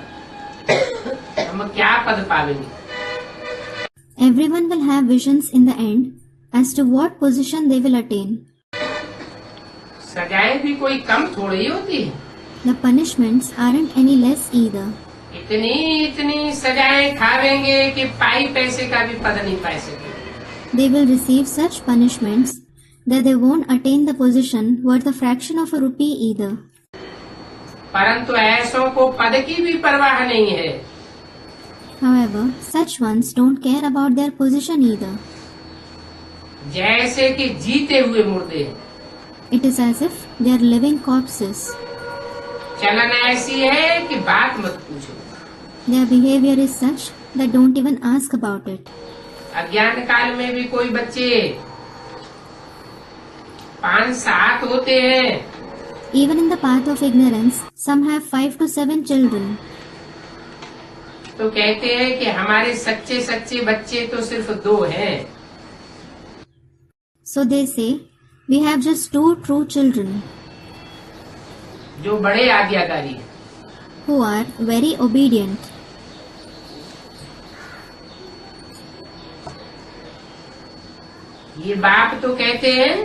हम क्या पद पावेंगे। Everyone will have visions in the end as to what position they will attain. सजाएं भी कोई कम थोड़ी ही होती है। The punishments aren't any less either. इतनी इतनी सजाएं खावेंगे कि पाई पैसे का भी पद नहीं पा सके। They will receive such punishments that they won't attain the position worth a fraction of a rupee either. परंतु ऐसों को पद की भी परवाह नहीं है। However, such ones don't care about their position either. जैसे कि जीते हुए मुर्दे। It is as if they are living corpses. चलन ऐसी है कि बात मत पूछो। Their behavior is such that don't even ask about it. अज्ञान काल में भी कोई बच्चे 5-7 होते हैं। Even in the path of ignorance, some have 5 to 7 children. तो कहते हैं कि हमारे सच्चे सच्चे बच्चे तो सिर्फ 2 हैं। So they say, we have just 2 true children जो बड़े आज्ञाकारी हैं। who are very obedient. ये बाप तो कहते हैं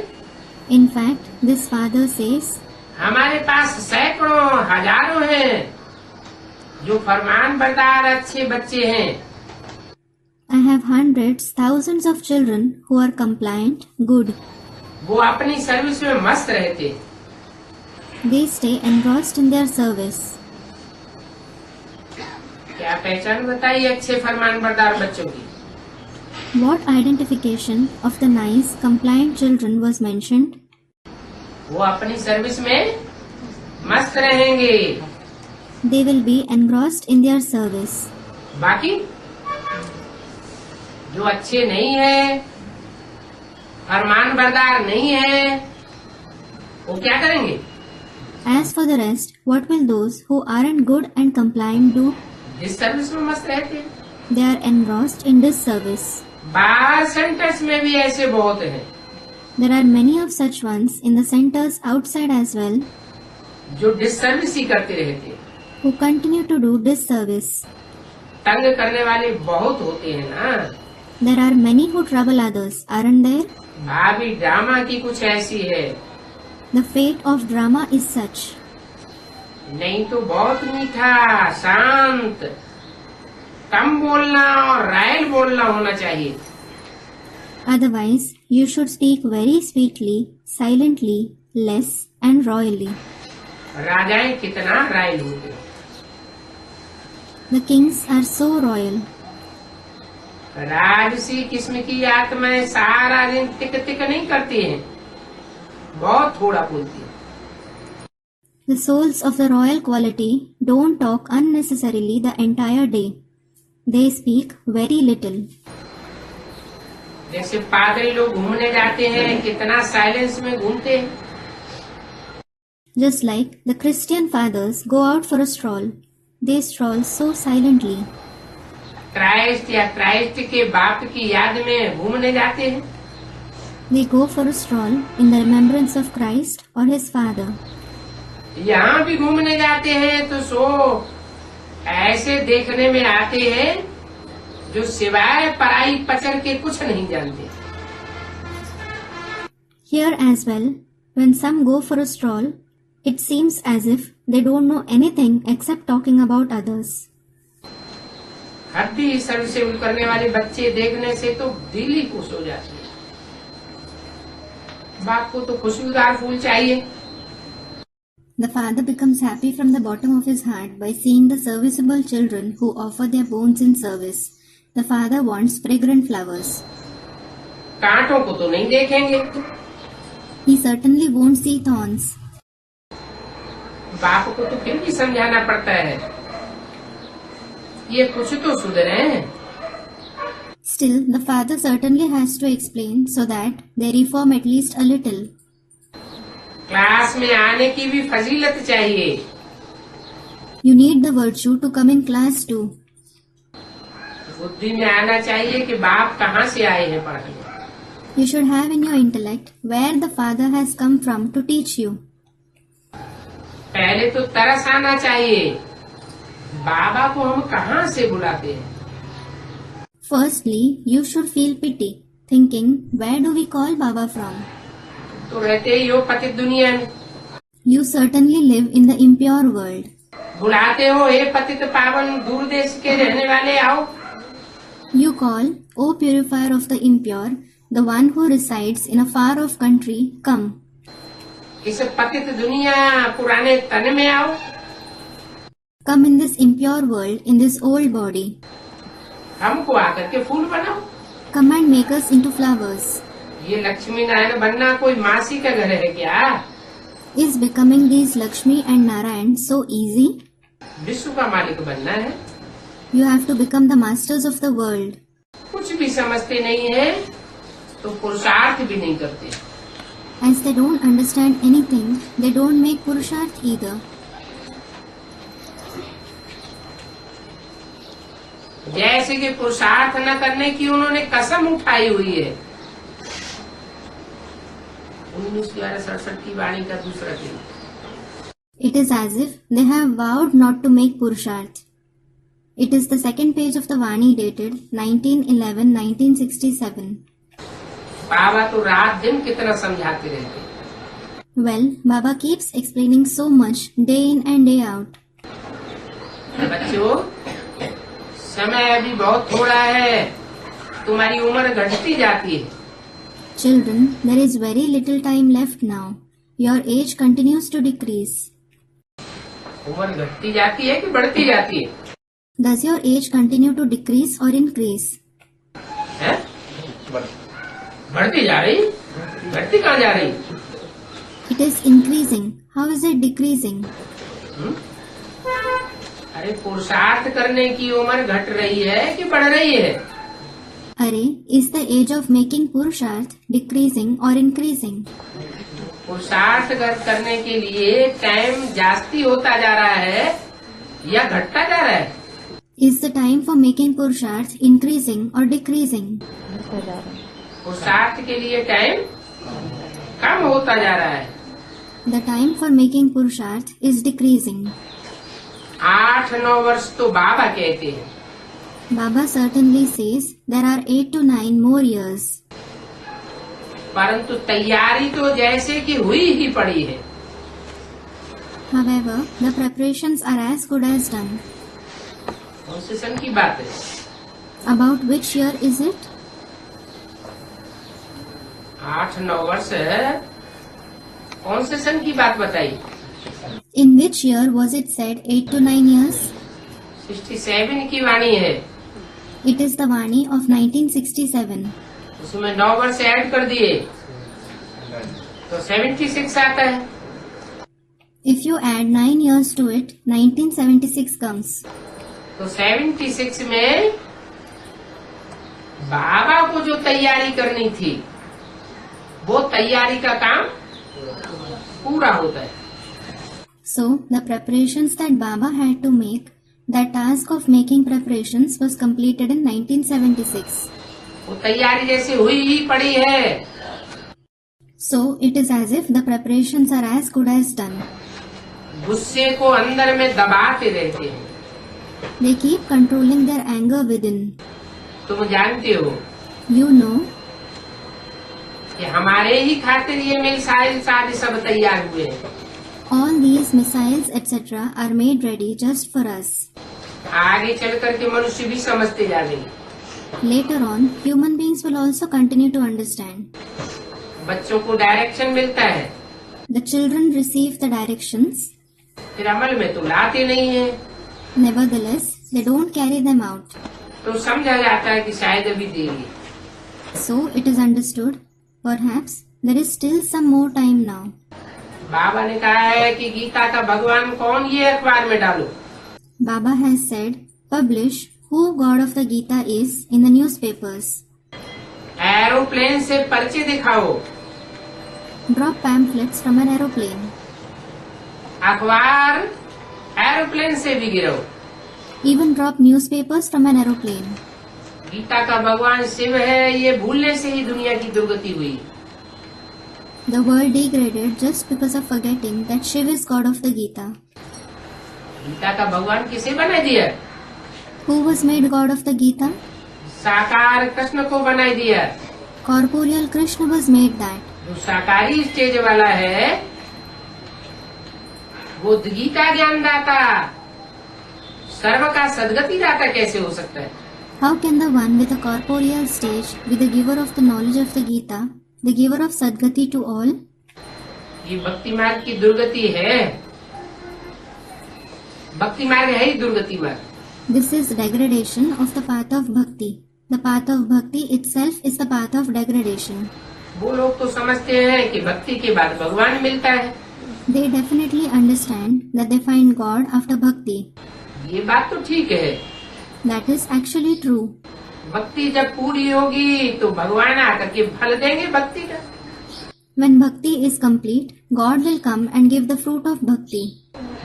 In fact, this father says, हमारे पास सैकड़ों हजारों हैं जो फरमान बरदार अच्छे बच्चे हैं। I have hundreds, thousands of children who are compliant, good. वो अपनी सर्विस में मस्त रहते। They stay engrossed in their service. क्या पहचान बताइए अच्छे फरमान बरदार बच्चों की? What identification of the nice, compliant children was mentioned? वो अपनी सर्विस में मस्त रहेंगे। They will be engrossed in their service. बाकी जो अच्छे नहीं है, फरमान बरदार नहीं है, वो क्या करेंगे? As for the rest, what will those who aren't good and compliant do? जिस सर्विस में मस्त रहते हैं। They are engrossed in this service. बाहर सेंटर्स में भी ऐसे बहुत हैं There are many of such ones in the centers outside as well जो डिससर्विस ही करते रहते हैं। who continue to do disservice. तंग करने वाले बहुत होते हैं ना। There are many who trouble others, aren't there? भाभी ड्रामा की कुछ ऐसी है, The fate of drama is such. नहीं तो बहुत मीठा, शांत, कम बोलना और रायल बोलना होना चाहिए। Otherwise, you should speak very sweetly, silently, less and royally. राजाएं कितना रायल होते हैं। The kings are so royal. राजसी किस्म की आत्माएं सारा दिन टिक टिक नहीं करती हैं, बहुत थोड़ा बोलती हैं। The souls of the royal quality don't talk unnecessarily the entire day. They speak very little. जैसे पादरी लोग घूमने जाते हैं, कितना साइलेंस में घूमते हैं। Just like the Christian fathers go out for a stroll, they stroll so silently. Christ या क्राइस्ट के बाप की याद में घूमने जाते हैं। They go for a stroll in the remembrance of Christ or his father. यहाँ भी घूमने जाते हैं तो सो ऐसे देखने में आते हैं जो सिवाय पराई पचर के कुछ नहीं जानते। Here as well, when some go for a stroll, it seems as if they don't know anything except talking about others. हड्डी सर से उतरने वाले बच्चे देखने से तो दिल ही खुश हो जाती है। बाप को तो खुशबूदार फूल चाहिए। The father becomes happy from the bottom of his heart by seeing the serviceable children who offer their bones in service. The father wants fragrant flowers. कांटों को तो नहीं देखेंगे। He certainly won't see thorns. बाप को तो फिर भी समझाना पड़ता है, ये कुछ तो सुधरे। Still, the father certainly has to explain so that they reform at least a little. Class में आने की भी फजीलत चाहिए। You need the virtue to come in class too. बुद्धि में आना चाहिए कि बाप कहाँ से आए हैं पढ़ने। You should have in your intellect where the father has come from to teach you. पहले तो तरस आना चाहिए, बाबा को हम कहाँ से बुलाते हैं। Firstly, you should feel pity, thinking, where do we call Baba from? तो रहते ही हो पतित दुनिया में। You certainly live in the impure world. बुलाते हो, हे पतित पावन दूर देश के रहने वाले आओ। You call, O purifier of the impure, the one who resides in a far-off country, come. इस पतित दुनिया पुराने तन में आओ। Come in this impure world, in this old body. हमको आकर के फूल बनाओ। Come and make us into flowers. ये लक्ष्मी नारायण बनना कोई मासी का घर है क्या? Is becoming these Lakshmi and Narayan so easy? विश्व का मालिक बनना है। You have to become the masters of the world. कुछ भी समझते नहीं है तो पुरुषार्थ भी नहीं करते। As they don't understand anything, they don't make Purusharth either. जैसे कि पुरुषार्थ न करने की उन्होंने कसम उठाई हुई है। 19/11/67 की वाणी का दूसरा दिन। It is as if they have vowed not to make Purusharth. It is the second page of the Vani dated 19/11/1967. बाबा तो रात दिन कितना समझाते रहते। Well, Baba keeps explaining so much day in and day out. बच्चों, समय अभी बहुत थोड़ा है, तुम्हारी उम्र घटती जाती है। Children, there is very little time left now. Your age continues to decrease. उम्र घटती जाती है कि बढ़ती जाती है? Does your age continue to decrease or increase? है? बढ़ती जा रही? घटती कहाँ जा रही? It is increasing. How is it decreasing? अरे पुरुषार्थ करने की उम्र घट रही है कि बढ़ रही है? अरे, is the age of making Purusharth decreasing or increasing? पुरुषार्थ करने के लिए टाइम जास्ती होता जा रहा है या घटता जा रहा है? Is the time for making Purusharth increasing or decreasing? पुरुषार्थ के लिए टाइम कम होता जा रहा है। The time for making Purusharth is decreasing. 8-9 वर्ष तो बाबा कहते हैं। Baba certainly says there are 8 to 9 more years. परंतु तैयारी तो जैसे कि हुई ही पड़ी है। However, the preparations are as good as done. कौन से सन की बात है? About which year is it? 8-9 वर्ष कौन से सन की बात बताई? In which year was it said 8 to 9 years? 67 की वाणी है, It is the Vani of 1967. उसमें 9 वर्ष ऐड कर दिए तो 76 आता है। If you add 9 years to it, 1976 comes. तो 76 में बाबा को जो तैयारी करनी थी वो तैयारी का काम पूरा होता है। So, the preparations that Baba had to make, that task of making preparations was completed in 1976. वो तैयारी जैसे हुई ही पड़ी है। So, it is as if the preparations are as good as done. गुस्से को अंदर में दबाते रहते हैं। They keep controlling their anger within. तुम जानते हो You know कि हमारे ही खातिर ये मिसाइल सारे सब तैयार हुए हैं। all these missiles etc. are made ready just for us. आगे चल करके मनुष्य भी समझते जाएंगे। Later on, human beings will also continue to understand. बच्चों को डायरेक्शन मिलता है, The children receive the directions. फिर अमल में तो लाते नहीं है, Nevertheless, they don't carry them out. तो समझा जाता है कि शायद अभी देरी। So, it is understood, perhaps, there is still some more time now. बाबा ने कहा है कि गीता का भगवान कौन ये अखबार में डालो। Baba has said, publish who God of the Gita is in the newspapers. Aeroplane से पर्चे दिखाओ, Drop pamphlets from an aeroplane. अखबार एरोप्लेन से भी गिरो। Even drop newspapers from an aeroplane. Gita का भगवान शिव है, ये भूलने से ही दुनिया की दुर्गति हुई। The world degraded just because of forgetting that Shiv is God of the Gita. Gita का भगवान किसे बना दिया? Who was made God of the Gita? साकार कृष्ण को बना दिया। Corporeal Krishna was made that. जो साकारी स्टेज वाला है वो गीता ज्ञानदाता, सर्व का सदगति दाता कैसे हो सकता है? How can the one with a corporeal stage be the giver of the knowledge of the Gita, the giver of Sadgati to all? ये भक्ति मार्ग की दुर्गति है। भक्ति मार्ग है ही दुर्गति मार्ग। This is degradation of the path of bhakti. The path of bhakti itself is the path of degradation. वो लोग तो समझते हैं कि भक्ति के बाद भगवान मिलता है। They definitely understand that they find God after bhakti. ये बात तो ठीक है। That is actually true. भक्ति जब पूरी होगी तो भगवान आकर के फल देंगे भक्ति का। When bhakti is complete, God will come and give the fruit of bhakti.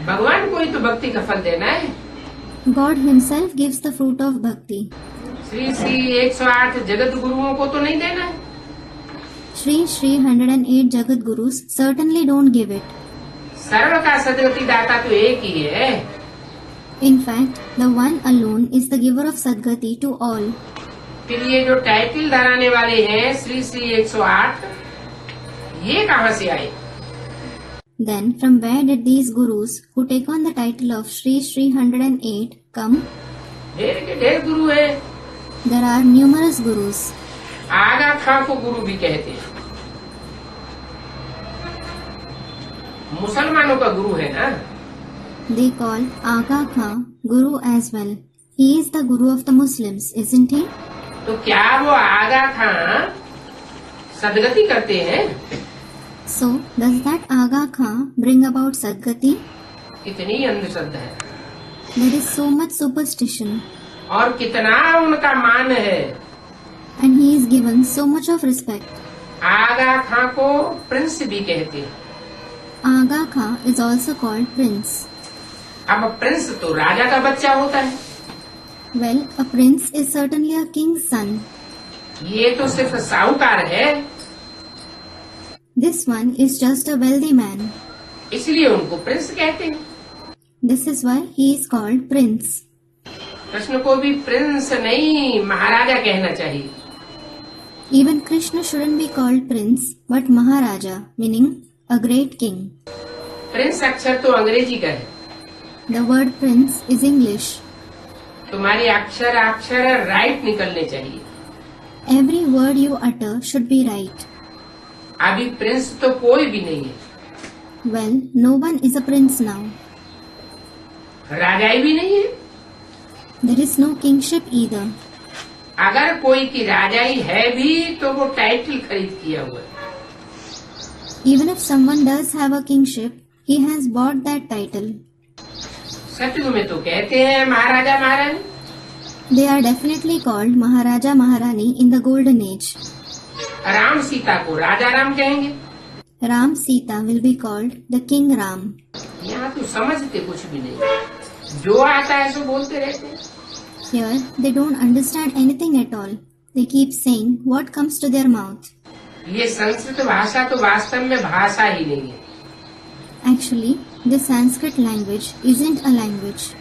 भगवान को ही तो भक्ति का फल देना है। God himself gives the fruit of bhakti. Shri Shri 108 जगत गुरुओं को तो नहीं देना है। Shri 108 Jagat Gurus certainly don't give it. सर्व का सदगति दाता तो एक ही है। In fact, the one alone is the giver of Sadgati to all. फिर ये जो टाइटल धराने वाले हैं श्री श्री 108, ये कहाँ से आए? Then, from where did these gurus who take on the title of Shri 108 come? ढेर के ढेर गुरु है। There are numerous gurus. आगा खां को गुरु भी कहते हैं। मुसलमानों का गुरु है ना। They call Aga Khan Guru as well. He is the Guru of the Muslims, isn't he? तो क्या वो आगा खां सदगति करते हैं? So, does that Aga Khan bring about Sadgati? कितनी अंधश्रद्धा है There is so much superstition, और कितना उनका मान है। and he is given so much of respect. आगा खां को प्रिंस भी कहते हैं। Aga Khan is also called Prince. अब प्रिंस तो राजा का बच्चा होता है। Well, a prince is certainly a king's son. ये तो सिर्फ साहूकार है, This one is just a wealthy man. इसलिए उनको प्रिंस कहते हैं। This is why he is called Prince. Krishna को भी प्रिंस नहीं महाराजा कहना चाहिए। Even Krishna shouldn't be called prince, but Maharaja, meaning a great king. Prince अक्षर तो अंग्रेजी का है। The word prince is English. तुम्हारी अक्षर अक्षर राइट निकलने चाहिए। Every word you utter should be right. अभी प्रिंस तो कोई भी नहीं है। Well, no one is a prince now. राजाई भी नहीं है। There is no kingship either. अगर कोई की राजाई है भी तो वो टाइटल खरीद किया हुआ है। Even if someone does have a kingship, he has bought that title. सतयुग में तो कहते हैं महाराजा महारानी। They are definitely called Maharaja Maharani in the golden age. Ram Sita को राजा राम कहेंगे। Ram Sita will be called the King Ram. यहाँ तो समझते कुछ भी नहीं, जो आता है सो बोलते रहते हैं। Here, they don't understand anything at all. They keep saying what comes to their mouth. ये संस्कृत भाषा तो वास्तव में भाषा ही नहीं है। Actually, the Sanskrit language isn't a language.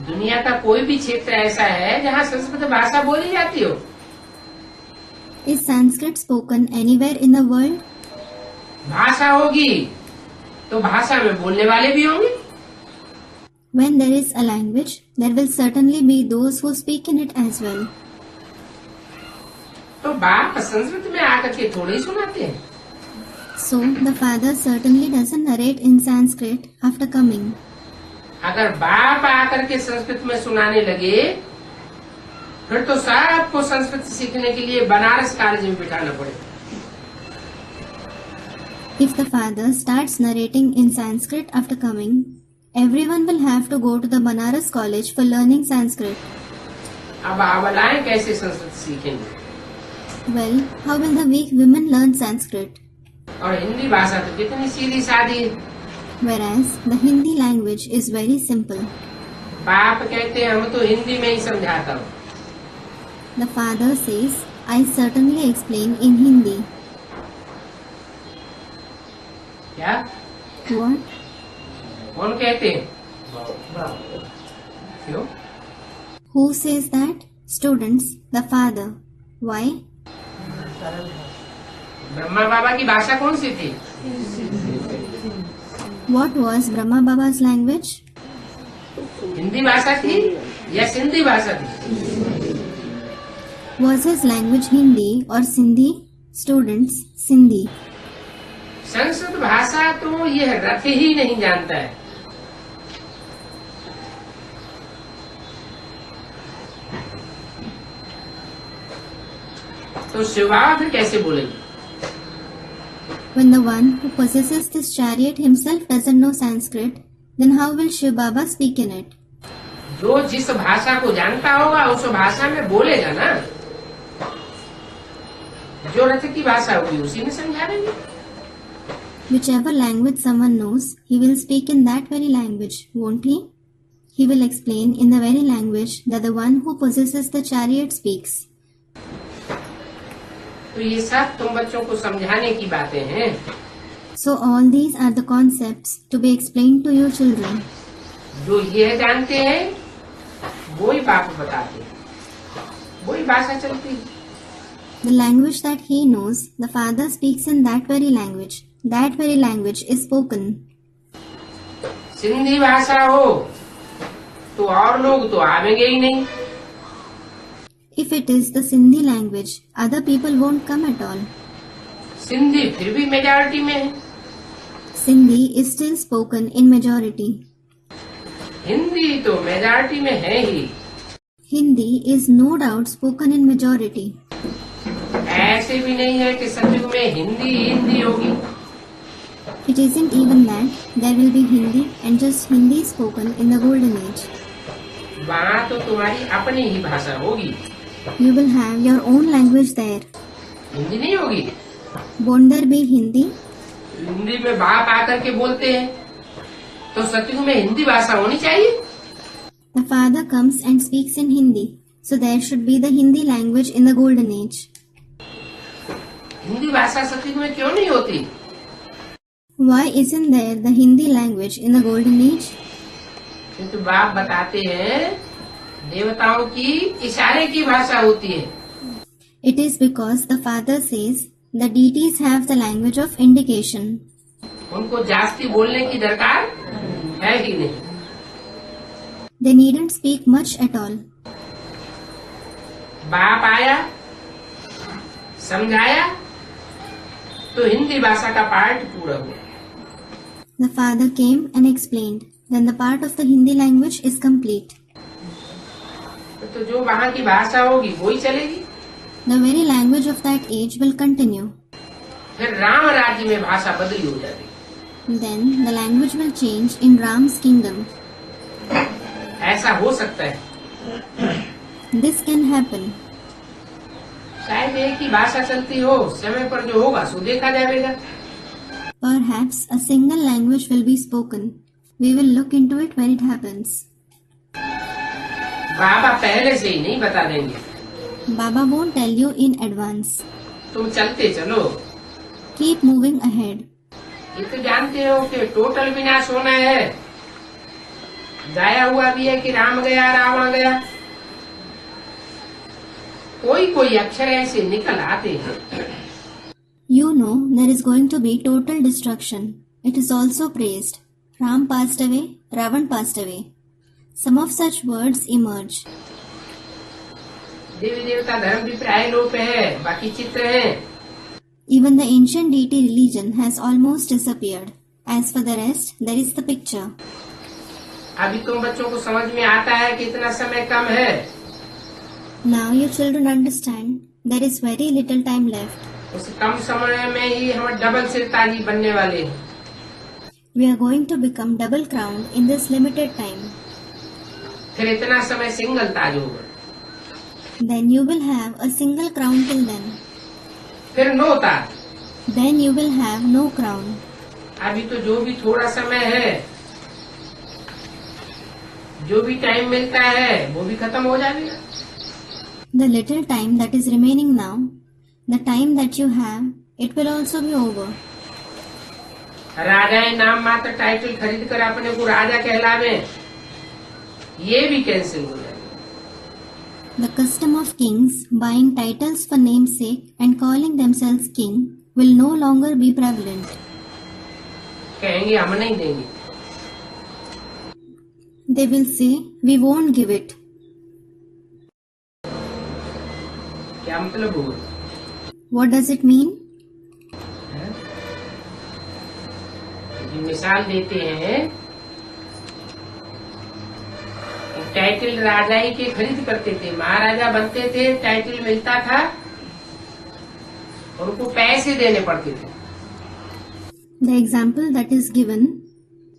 दुनिया का कोई भी क्षेत्र ऐसा है जहाँ संस्कृत भाषा बोली जाती हो? Is Sanskrit spoken anywhere in the world? भाषा होगी तो भाषा में बोलने वाले भी होंगे। When there is a language, there will certainly be those who speak in it as well. तो बाप संस्कृत में आकर के थोड़ी सुनाते हैं। So, the father certainly doesn't narrate in Sanskrit after coming. अगर बाप आकर के संस्कृत में सुनाने लगे फिर तो सबको संस्कृत सीखने के लिए बनारस कॉलेज में बिठाना पड़ेगा। If the father starts narrating in Sanskrit after coming, everyone will have to go to the Banaras college for learning Sanskrit. अब आबलाएं कैसे संस्कृत सीखेंगे? Well, how will the weak women learn Sanskrit? और हिंदी भाषा तो कितनी सीधी सादी है। Whereas the Hindi language is very simple. बाप कहते हैं हम तो हिंदी में ही समझाता हूँ। The father says, I certainly explain in Hindi. क्या? What? कौन कहते हैं? क्यों? Who says that? Students, the father. Why? Brahma बाबा की भाषा कौन सी थी? What was Brahma Baba's language? Hindi भाषा थी या सिंधी भाषा थी? Was his language Hindi or Sindhi? Students, Sindhi. Sanskrit भाषा तो यह रथ ही नहीं जानता है। तो शिवा फिर कैसे बोलेगी? When the one who possesses this chariot himself doesn't know Sanskrit, then how will Shiv Baba speak in it? जो जिस भाषा को जानता होगा उस भाषा में बोलेगा ना। जो रथ की भाषा होगी उसी में समझा देंगे। Whichever language someone knows, he will speak in that very language, won't he? He will explain in the very language that the one who possesses the chariot speaks. तो ये सब तुम बच्चों को समझाने की बातें हैं। So all these are the concepts to be explained to you children. जो ये जानते हैं वो ही बाप बताते हैं, वही भाषा चलती है। The language that he knows, the father speaks in that very language. That very language is spoken. Sindhi भाषा हो तो और लोग तो आवेंगे ही नहीं। If it is the Sindhi language, other people won't come at all. Sindhi फिर भी मेजॉरिटी में है। Sindhi is still spoken in majority. Hindi तो मेजॉरिटी में है ही। Hindi is no doubt spoken in majority. ऐसे भी नहीं है कि सतयुग में हिंदी हिंदी होगी। It isn't even that there will be Hindi and just Hindi spoken in the golden age. वहाँ तो तुम्हारी अपनी ही भाषा होगी। You will have your own language there. Hindi नहीं होगी। Won't there be Hindi? Hindi में बाप आकर के बोलते हैं तो सतयुग में हिंदी भाषा होनी चाहिए। The father comes and speaks in Hindi, so there should be the Hindi language in the golden age. Hindi भाषा सतयुग में क्यों नहीं होती? Why isn't there the Hindi language in the golden age? क्योंकि बाप बताते हैं देवताओं की इशारे की भाषा होती है। It is because the father says the deities have the language of indication. उनको जास्ती बोलने की दरकार है ही नहीं। They needn't speak much at all. बाप आया, समझाया, तो हिंदी भाषा का पार्ट पूरा हुआ। The father came and explained. Then the part of the Hindi language is complete. तो जो वहाँ की भाषा होगी वो ही चलेगी। The very language of that age will continue. फिर राम राज्य में भाषा बदली हो जाती। Then the language will change in Ram's kingdom. ऐसा हो सकता है। This can happen. शायद एक ही भाषा चलती हो, समय पर जो होगा सो देखा जाएगा। Perhaps a single language will be spoken. We will look into it when it happens. बाबा पहले से ही नहीं बता देंगे। Baba won't tell you in advance. तुम चलते चलो। Keep moving ahead. ये तो जानते हो कि टोटल विनाश होना है। गाया हुआ भी है कि राम गया रावण गया। कोई कोई अक्षर ऐसे निकल आते हैं। You know there is going to be total destruction. It is also praised. Ram passed away, Ravan passed away. Some of such words emerge. देवी देवता धर्म भी प्राय लोप है, बाकी चित्र है। Even the ancient deity religion has almost disappeared. As for the rest, there is the picture. अभी तुम बच्चों को समझ में आता है कि इतना समय कम है। Now your children understand there is very little time left. उस कम समय में ही हम डबल सिर ताजी बनने वाले हैं। We are going to become double crowned in this limited time. फिर इतना समय सिंगल ताज होगा। Then you will have a single crown till then. फिर नो ताज। Then you will have no crown. अभी तो जो भी थोड़ा समय है, जो भी टाइम मिलता है वो भी खत्म हो जाएगा। The little time that is remaining now, the time that you have, it will also be over. राजाएं नाम मात्र टाइटल खरीद कर अपने को राजा कहलावे, ये भी कैंसिल हो जाएगा। The custom of kings buying titles for namesake and calling themselves king will no longer be prevalent. कहेंगे हम नहीं देंगे। They will say, we won't give it. क्या मतलब हुआ? What does it mean? मिसाल देते हैं, टाइटल राजा ही के खरीद करते थे, महाराजा बनते थे, टाइटल मिलता था और उनको पैसे देने पड़ते थे। The example that is given,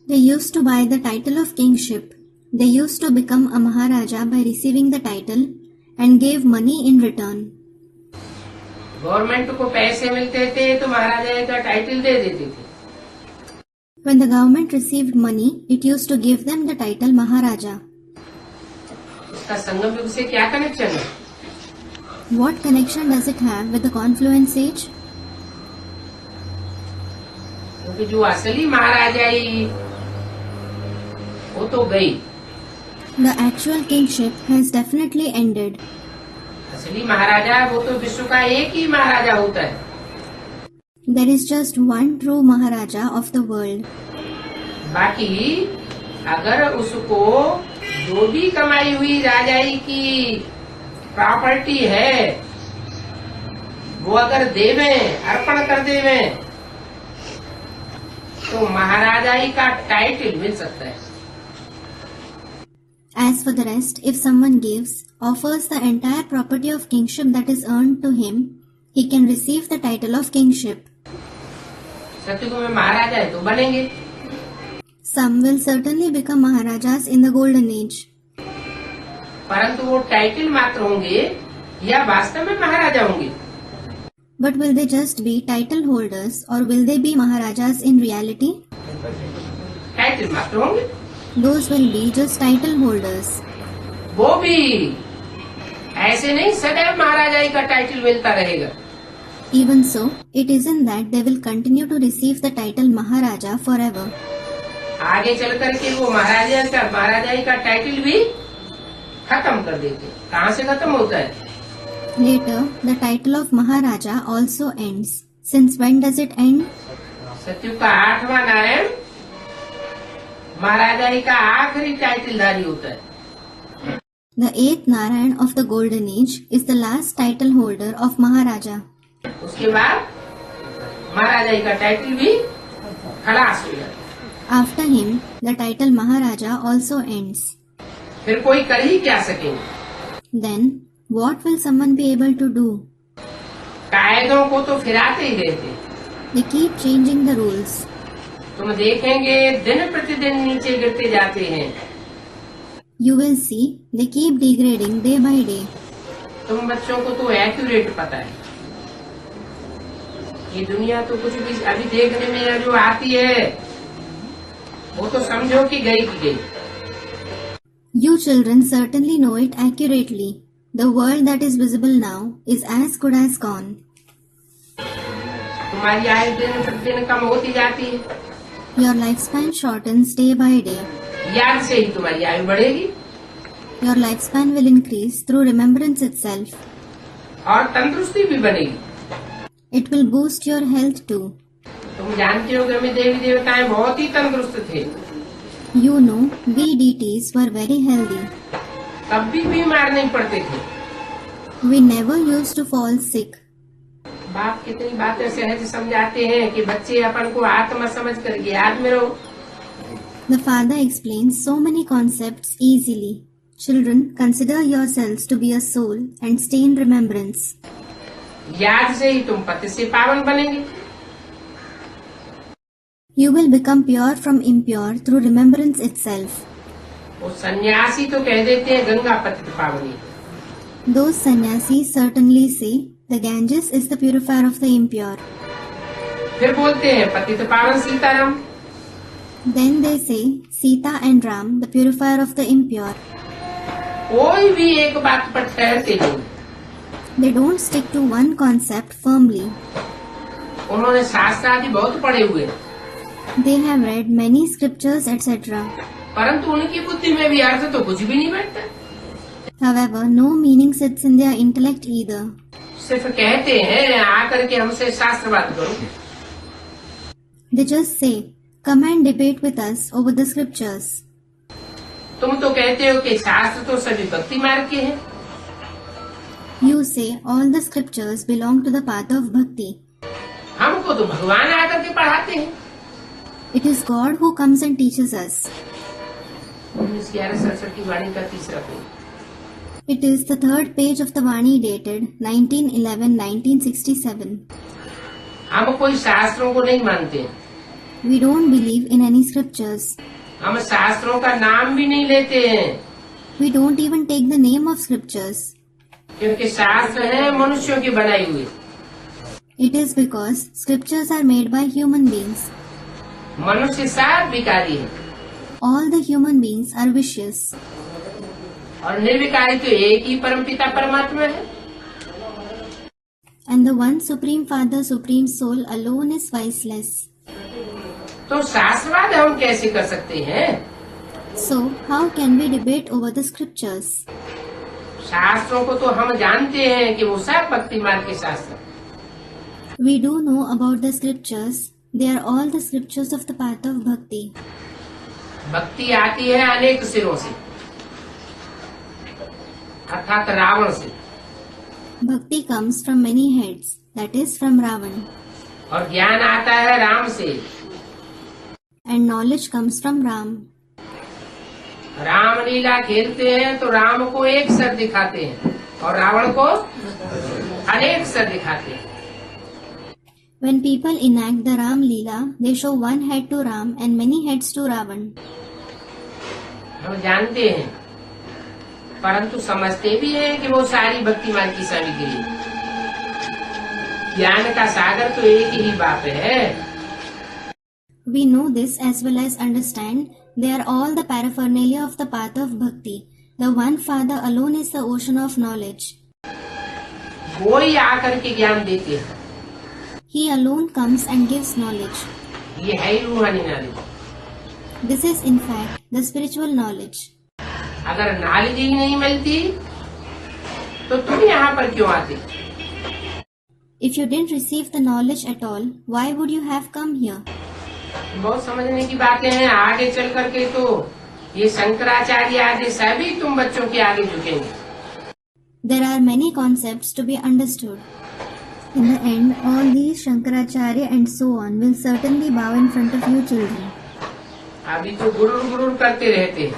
they used to buy the title of kingship. They used to become a Maharaja by receiving the title and gave money in return. Government को पैसे मिलते थे तो महाराजा का टाइटल दे देते थे। When the government received money, it used to give them the title Maharaja. इसका संगम युग से क्या कनेक्शन है? What connection does it have with the confluence age? क्योंकि जो असली महाराजाई वो तो गई। The actual kingship has definitely ended. असली महाराजा वो तो विश्व का एक ही महाराजा होता है। There is just one true Maharaja of the world. बाकी अगर उसको जो भी कमाई हुई राजाई की प्रॉपर्टी है वो अगर देवे, अर्पण कर देवे, तो महाराजाई का टाइटल मिल सकता है। As for the rest, if someone gives, offers the entire property of kingship that is earned to him, he can receive the title of kingship. सतयुग में महाराजा है तो बनेंगे। Some will certainly become Maharajas in the golden age. परंतु वो title मात्र होंगे या वास्तव में महाराजा होंगे? But will they just be title holders or will they be Maharajas in reality? Title मात्र होंगे। Those will be just title holders. वो भी ऐसे नहीं सदैव महाराजाई का टाइटल मिलता रहेगा। Even so, it isn't that they will continue to receive the title Maharaja forever. आगे चल करके वो महाराजाई का टाइटल भी खत्म कर देते। कहाँ से खत्म होता है? Later, the title of Maharaja also ends. Since when does it end? सतयुग का 8वां नारायण महाराजाई का आखिरी टाइटलधारी होता है। The 8th Narayan of the Golden Age is the last title holder of Maharaja. उसके बाद महाराजाई का टाइटल भी खलास हो जाता है। After him, the title Maharaja also ends. फिर कोई कर ही क्या सकेंगे? Then, what will someone be able to do? कायदों को तो फिराते ही रहते। They keep changing the rules. तुम देखेंगे दिन प्रतिदिन नीचे गिरते जाते हैं। You will see they keep degrading day by day. तुम बच्चों को तो एक्यूरेट पता है। ये दुनिया तो कुछ भी अभी देखने में जो आती है वो तो समझो कि गई की गई। You children certainly know it accurately. The world that is visible now is as good as gone. तुम्हारी आयु दिन प्रतिदिन कम होती जाती है। Your lifespan shortens day by day. याद से ही तुम्हारी आयु बढ़ेगी Your lifespan will increase through remembrance itself. और तंदुरुस्ती भी बनेगी। It will boost your health too. तुम जानते हो कि हमें देवी देवताएं बहुत ही तंदुरुस्त थे। You know, we deities were very healthy. तब भी बीमार नहीं पड़ते थे। We never used to fall sick. बाप कितनी बातें सहज समझाते हैं कि बच्चे अपन को आत्मा समझ करके याद में रहो। The father explains so many concepts easily. Children, consider yourselves to be a soul and stay in remembrance. याद से ही तुम पति से पावन बनेंगे। You will become pure from impure through remembrance itself. वो सन्यासी तो कह देते हैं गंगा पतित पावनी। Those sannyasis certainly say the Ganges is the purifier of the impure. फिर बोलते हैं पतित पावन Sitaram. Then they say Sita and Ram, the purifier of the impure. कोई भी एक बात पर ठहरते नहीं। They don't stick to one concept firmly. उन्होंने शास्त्र आदि बहुत पढ़े हुए हैं, They have read many scriptures, etc. परंतु उनकी बुद्धि में भी अर्थ तो कुछ भी नहीं बैठता। However, no meaning sits in their intellect either. सिर्फ कहते हैं आकर के हमसे शास्त्र बात करो। They just say, come and debate with us over the scriptures. तुम तो कहते हो कि शास्त्र तो सभी भक्ति मार्ग के हैं। You say all the scriptures belong to the path of bhakti. हमको तो भगवान आकर के पढ़ाते हैं। It is God who comes and teaches us. 1911-67 की वाणी का तीसरा page. It is the third page of the Vani dated 1911-1967. हम कोई शास्त्रों को नहीं मानते। We don't believe in any scriptures. हम शास्त्रों का नाम भी नहीं लेते हैं, We don't even take the name of scriptures. क्योंकि शास्त्र है मनुष्यों की बनाई हुई। It is because scriptures are made by human beings. मनुष्य सब विकारी है All the human beings are vicious. और निर्विकारी तो एक ही परमपिता परमात्मा है। And the one Supreme Father, Supreme Soul alone is viceless. तो शास्त्रवाद हम कैसे कर सकते हैं? So, how can we debate over the scriptures? शास्त्रों को तो हम जानते हैं कि वो सब भक्ति मार्ग के शास्त्र। We do know about the scriptures. They are all the scriptures of the path of bhakti. भक्ति आती है अनेक सिरों से, अर्थात रावण से, Bhakti comes from many heads, that is from Ravan. और ज्ञान आता है राम से। And knowledge comes from Ram. Ram लीला खेलते हैं तो राम को एक सर दिखाते हैं और रावण को अनेक सर दिखाते हैं। When people enact the Ram Leela, they show one head to Ram and many heads to Ravan. हम जानते हैं, परंतु समझते भी हैं कि वो सारी भक्ति मार्ग की सामग्री है। ज्ञान का सागर तो एक ही बाप है। We know this as well as understand they are all the paraphernalia of the path of bhakti. The one Father alone is the ocean of knowledge. वो ही आकर के ज्ञान देते हैं। He alone comes and gives knowledge. ये है ही रूहानी knowledge. This is in fact the spiritual knowledge. अगर नॉलेज ही नहीं मिलती तो तुम यहाँ पर क्यों आते? If you didn't receive the knowledge at all, why would you have come here? बहुत समझने की बातें हैं। आगे चल करके तो ये शंकराचार्य आदि सभी तुम बच्चों के आगे झुकेंगे। There are many concepts to be understood. In the end, all these Shankaracharya and so on will certainly bow in front of you children. अभी तो गुरुर गुरुर करते रहते हैं।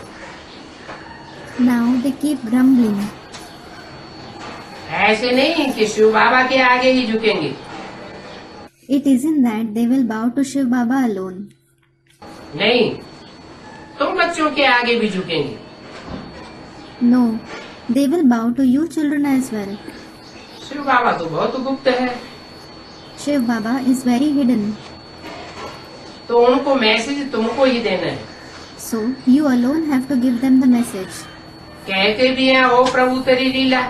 Now they keep grumbling. ऐसे नहीं कि शिव बाबा के आगे ही झुकेंगे। It isn't that they will bow to Shiv Baba alone. नहीं, तुम बच्चों के आगे भी झुकेंगे। No, they will bow to you children as well. Shiv बाबा तो बहुत गुप्त है, Shiv Baba is very hidden. तो उनको मैसेज तुमको ही देना है। So, you alone have to give them the message. कहते भी हैं ओ प्रभु तेरी लीला,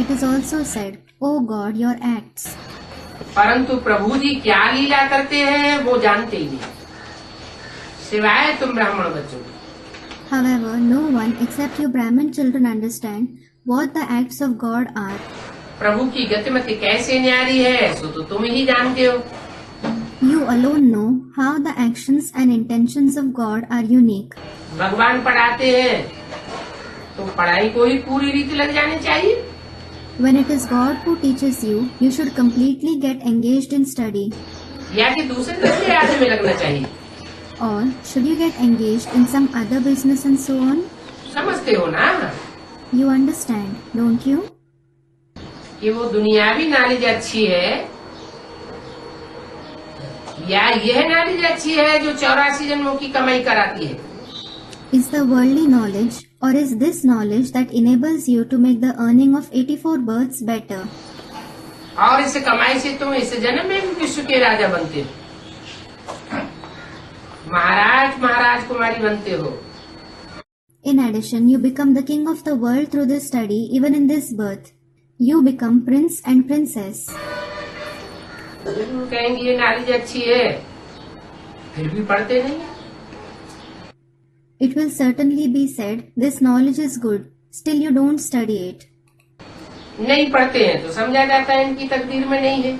It is also said, O God, your acts. परंतु प्रभु जी क्या लीला करते हैं वो जानते ही नहीं, सिवाय तुम ब्राह्मण बच्चों के। However, no one except you Brahmin children understand what the acts of God are. प्रभु की गतिमति कैसे न्यारी है सो तो तुम ही जानते हो। You alone know how the actions and intentions of God are unique. भगवान पढ़ाते हैं तो पढ़ाई को ही पूरी रीति लग जानी चाहिए। When it is God who teaches you, you should completely get engaged in study. या कि दूसरे धंधे आदि में लगना चाहिए। Or should you get engaged in some other business and so on? समझते हो ना You understand, don't you? कि वो दुनियावी नॉलेज अच्छी है या यह नॉलेज अच्छी है जो 84 जन्मों की कमाई कराती है। Is the worldly knowledge or is this knowledge that enables you to make the earning of 84 births better? और इस कमाई से तुम इस जन्म में भी विश्व के राजा बनते हो, महाराज महाराज कुमारी बनते हो। In addition, you become the king of the world through this study even in this birth. You become prince and princess. जरूर कहेंगे ये नॉलेज अच्छी है, फिर भी पढ़ते नहीं। It will certainly be said, this knowledge is good, still you don't study it. नहीं पढ़ते हैं तो समझा जाता है इनकी तकदीर में नहीं है।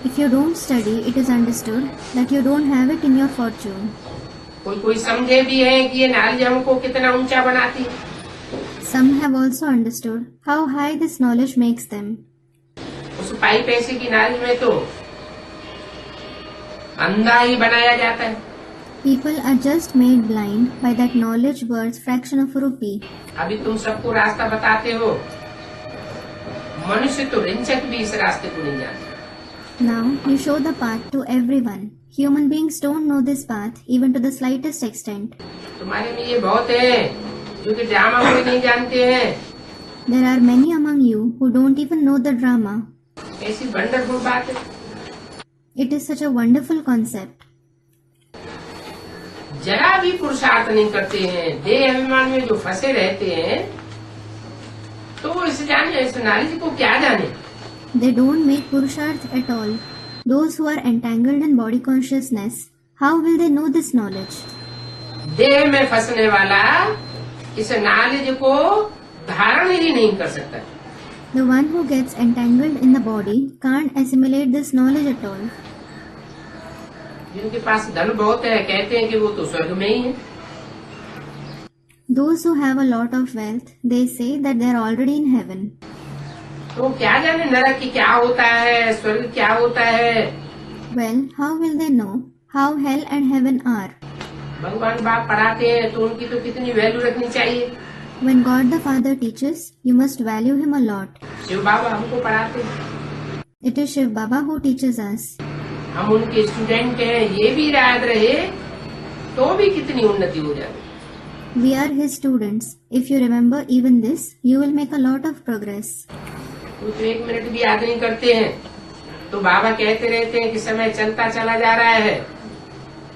If you don't study, it is understood that you don't have it in your fortune. कोई समझे भी है कि ये नॉलेज हमको कितना ऊंचा बनाती है। Some have also understood how high this knowledge makes them. उस पाई पैसे की नॉलेज में तो अंधा ही बनाया जाता है। People are just made blind by that knowledge worth fraction of a rupee. अभी तुम सबको रास्ता बताते हो, मनुष्य तो रिंचक भी इस रास्ते को नहीं जानते। Now you show the path to everyone. Human beings don't know this path even to the slightest extent. तुम्हारे में ये बहुत है जो कि ड्रामा को नहीं जानते हैं। There are many among you who don't even know the drama. ऐसी वंडरफुल बात है। It is such a wonderful concept. जरा भी पुरुषार्थ नहीं करते हैं, देह अभिमान में जो फंसे रहते हैं, तो इस नॉलेज को क्या जाने। They don't make purusharth at all. Those who are entangled in body consciousness, how will they know this knowledge? देह में फंसने वाला इस नॉलेज को धारण ही नहीं कर सकता। The one who gets entangled in the body can't assimilate this knowledge at all. जिनके पास धन बहुत है कहते हैं कि वो तो स्वर्ग में ही है। Those who have a lot of wealth, they say that they are already in heaven. तो क्या जाने नरक की क्या होता है, स्वर्ग क्या होता है। Well, how will they know how hell and heaven are? भगवान बाप पढ़ाते हैं तो उनकी तो कितनी वैल्यू रखनी चाहिए। When God the Father teaches, you must value him a lot. Shiv बाबा हमको पढ़ाते हैं, It is Shiv Baba who teaches us. हम उनके स्टूडेंट हैं, ये भी याद रहे तो भी कितनी उन्नति हो जाती। We are his students. If you remember even this, you will make a lot of progress. वो तो 1 मिनट भी याद नहीं करते हैं, तो बाबा कहते रहते हैं कि समय चलता चला जा रहा है,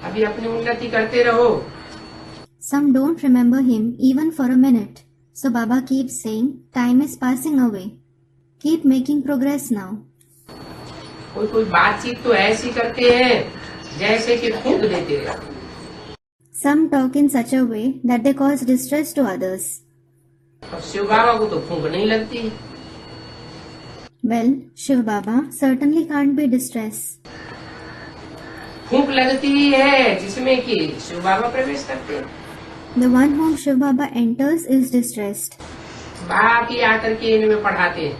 अभी अपनी उन्नति करते रहो। Some don't remember him even for a minute. So Baba keeps saying, time is passing away. Keep making progress now. कोई बातचीत तो ऐसी करते हैं जैसे कि फूंक देते हैं। Some talk in such a way that they cause distress to others. और शिव बाबा को तो फूंक नहीं लगती। Well, Shiv Baba certainly can't be distressed. फूंक लगती है जिसमें कि शिव बाबा प्रवेश करते हैं। The one whom Shiv Baba enters is distressed. बाप ही आकर के इनमें पढ़ाते हैं।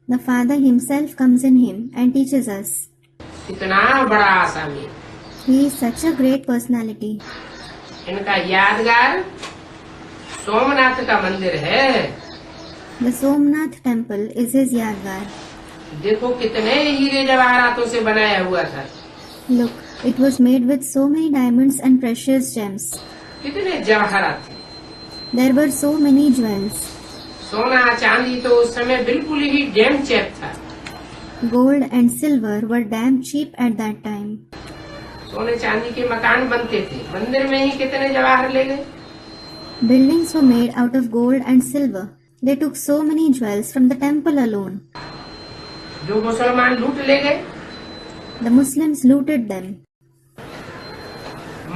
The Father himself comes in him and teaches us. इतना बड़ा आसामी, He is such a great personality. इनका यादगार सोमनाथ का मंदिर है। The Somnath temple is his Yadgar. देखो कितने हीरे जवाहरातों से बनाया हुआ था। Look, it was made with so many diamonds and precious gems. कितने जवाहरात थे। There were so many jewels. सोना चांदी तो उस समय बिल्कुल ही डैम चेप था। Gold and silver were damn cheap at that time. सोने चांदी के मकान बनते थे, मंदिर में ही कितने जवाहर ले गए। Buildings were made out of gold and silver. They took so many jewels from the temple alone. जो मुसलमान लूट ले गए। The Muslims looted them.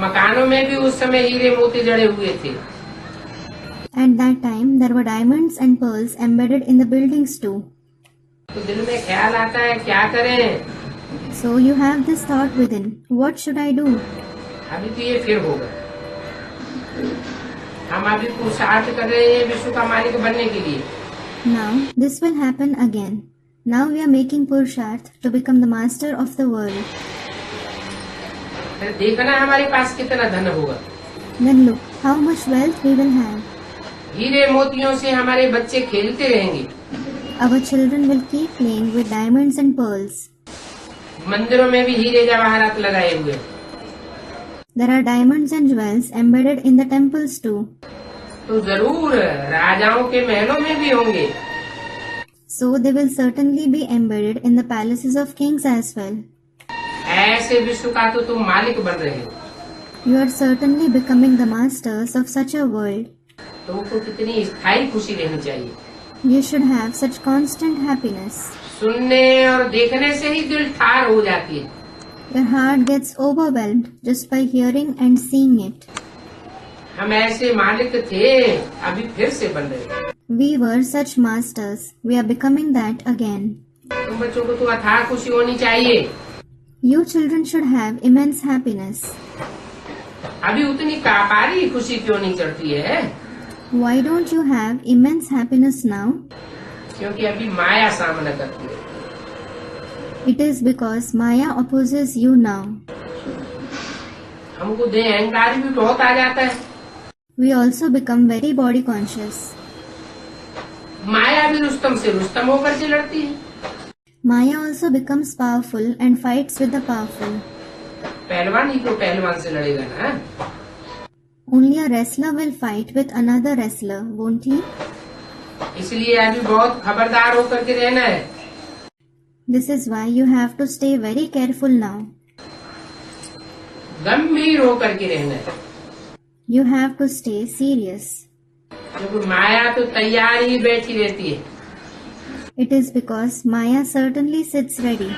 मकानों में भी उस समय हीरे मोती जड़े हुए थे। At that time, there were diamonds and pearls embedded in the buildings too. तो दिल में ख्याल आता है क्या करें। So you have this thought within, what should I do? अभी तो ये फिर होगा। हम अभी पुरुषार्थ कर रहे हैं विश्व का मालिक बनने के लिए। Now, this will happen again. Now we are making Purusharth to become the master of the world. फिर देखना हमारे पास कितना धन होगा। Then look how much wealth we will have. हीरे मोतियों से हमारे बच्चे खेलते रहेंगे। Our children will keep playing with diamonds and pearls. मंदिरों में भी हीरे जवाहरात लगाए हुए। There are diamonds and jewels embedded in the temples too. तो जरूर राजाओं के महलों में भी होंगे। So they will certainly be embedded in the palaces of kings as well. ऐसे विश्व का तो तुम मालिक बन रहे हो। You are certainly becoming the masters of such a world. तुमको कितनी स्थायी खुशी रहनी चाहिए। You should have such constant happiness. सुनने और देखने से ही दिल ठार हो जाती है। Your heart gets overwhelmed just by hearing and seeing it. हम ऐसे मालिक थे, अभी फिर से बन रहे हैं। We were such masters. We are becoming that again. तुम बच्चों को तो अथाह खुशी होनी चाहिए। You children should have immense happiness. अभी उतनी कापारी खुशी क्यों नहीं चढ़ती है? Why don't you have immense happiness now? क्योंकि अभी माया सामना करती है। It is because Maya opposes you now. हमको देह अहंकार भी बहुत आ जाता है। We also become very body conscious. माया भी रुस्तम से रुस्तम होकर के लड़ती है। Maya also becomes powerful and fights with the powerful. पहलवान ही तो पहलवान से लड़ेगा ना। Only a wrestler will fight with another wrestler, won't he? इसलिए अभी बहुत खबरदार होकर के रहना है। This is why you have to stay very careful now. गंभीर होकर के रहना है। You have to stay serious. क्योंकि माया तो तैयार ही बैठी रहती है। It is because Maya certainly sits ready.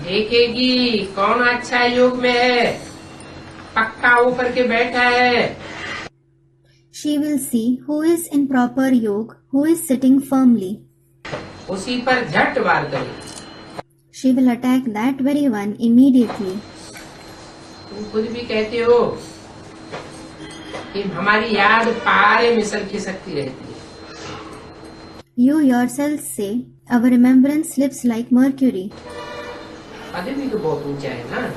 देखेगी कौन अच्छा योग में है, पक्का होकर के बैठा है। She will see who is in proper yoga, who is sitting firmly. उसी पर झट वार करे। She will attack that very one immediately. तुम खुद भी कहते हो कि हमारी याद पारे में सल खिसकती रहती है। You yourself say, our remembrance slips like mercury. पद भी तो बहुत ऊंचा है ना।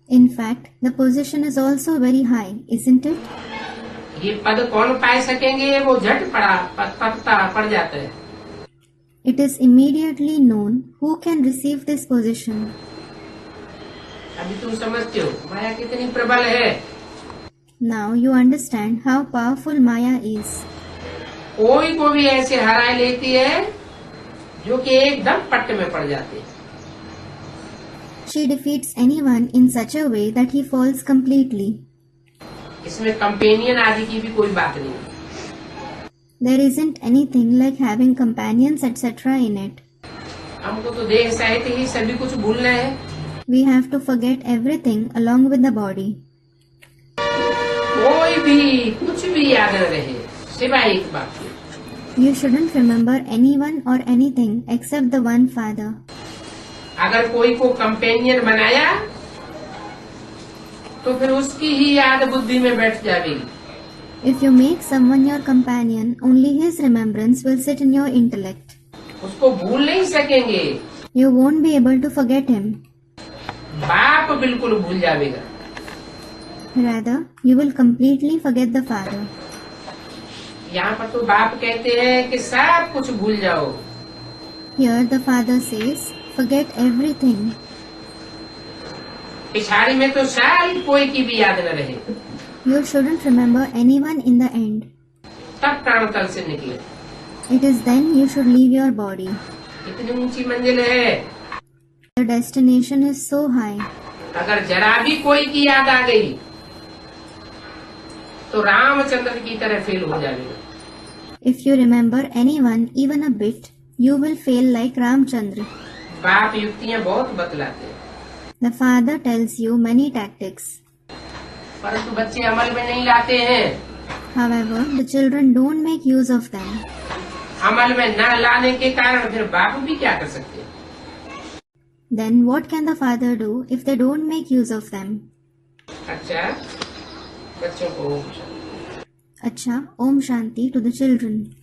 In fact, the position is also very high, isn't it? ये पद कौन पाए सकेंगे, वो झट पता पड़ जाता है। It is immediately known who can receive this position. अभी तुम समझते हो माया कितनी प्रबल है। Now you understand how powerful Maya is. कोई को भी ऐसे हरा लेती है जो कि एकदम पट्ट में पड़ जाते हैं। She defeats anyone in such a way that he falls completely. इसमें कंपेनियन आदि की भी कोई बात नहीं है। There isn't anything like having companions etc. in it. हमको तो देह सहित ही सभी कुछ भूलना है। We have to forget everything along with the body. कोई भी कुछ भी याद न रहे सिवाय एक बात के। You shouldn't remember anyone or anything except the one Father. अगर कोई को कंपेनियन बनाया तो फिर उसकी ही याद बुद्धि में बैठ जाएगी। If you make someone your companion, only his remembrance will sit in your intellect. उसको भूल नहीं सकेंगे। You won't be able to forget him. बाप बिल्कुल भूल जाएगा। Rather, you will completely forget the Father. यहाँ पर तो बाप कहते हैं कि सब कुछ भूल जाओ। Here the Father says, forget everything. पिछाड़ी में तो शायद कोई की भी याद न रहे। You shouldn't remember anyone in the end. तब प्राण तल से निकले। It is then you should leave your body. इतनी ऊंची मंजिल है। The destination is so high. अगर जरा भी कोई की याद आ गई तो रामचंद्र की तरह फेल हो जाएगा। If you remember anyone even a bit, you will fail like Ramchandra. बाप युक्तियाँ बहुत बतलाते हैं The Father tells you many tactics. परंतु बच्चे अमल में नहीं लाते हैं। However, the children don't make use of them. अमल में न लाने के कारण फिर बाप भी क्या कर सकते हैं? Then what can the Father do if they don't make use of them? अच्छा, बच्चों को Acha, Om Shanti to the children.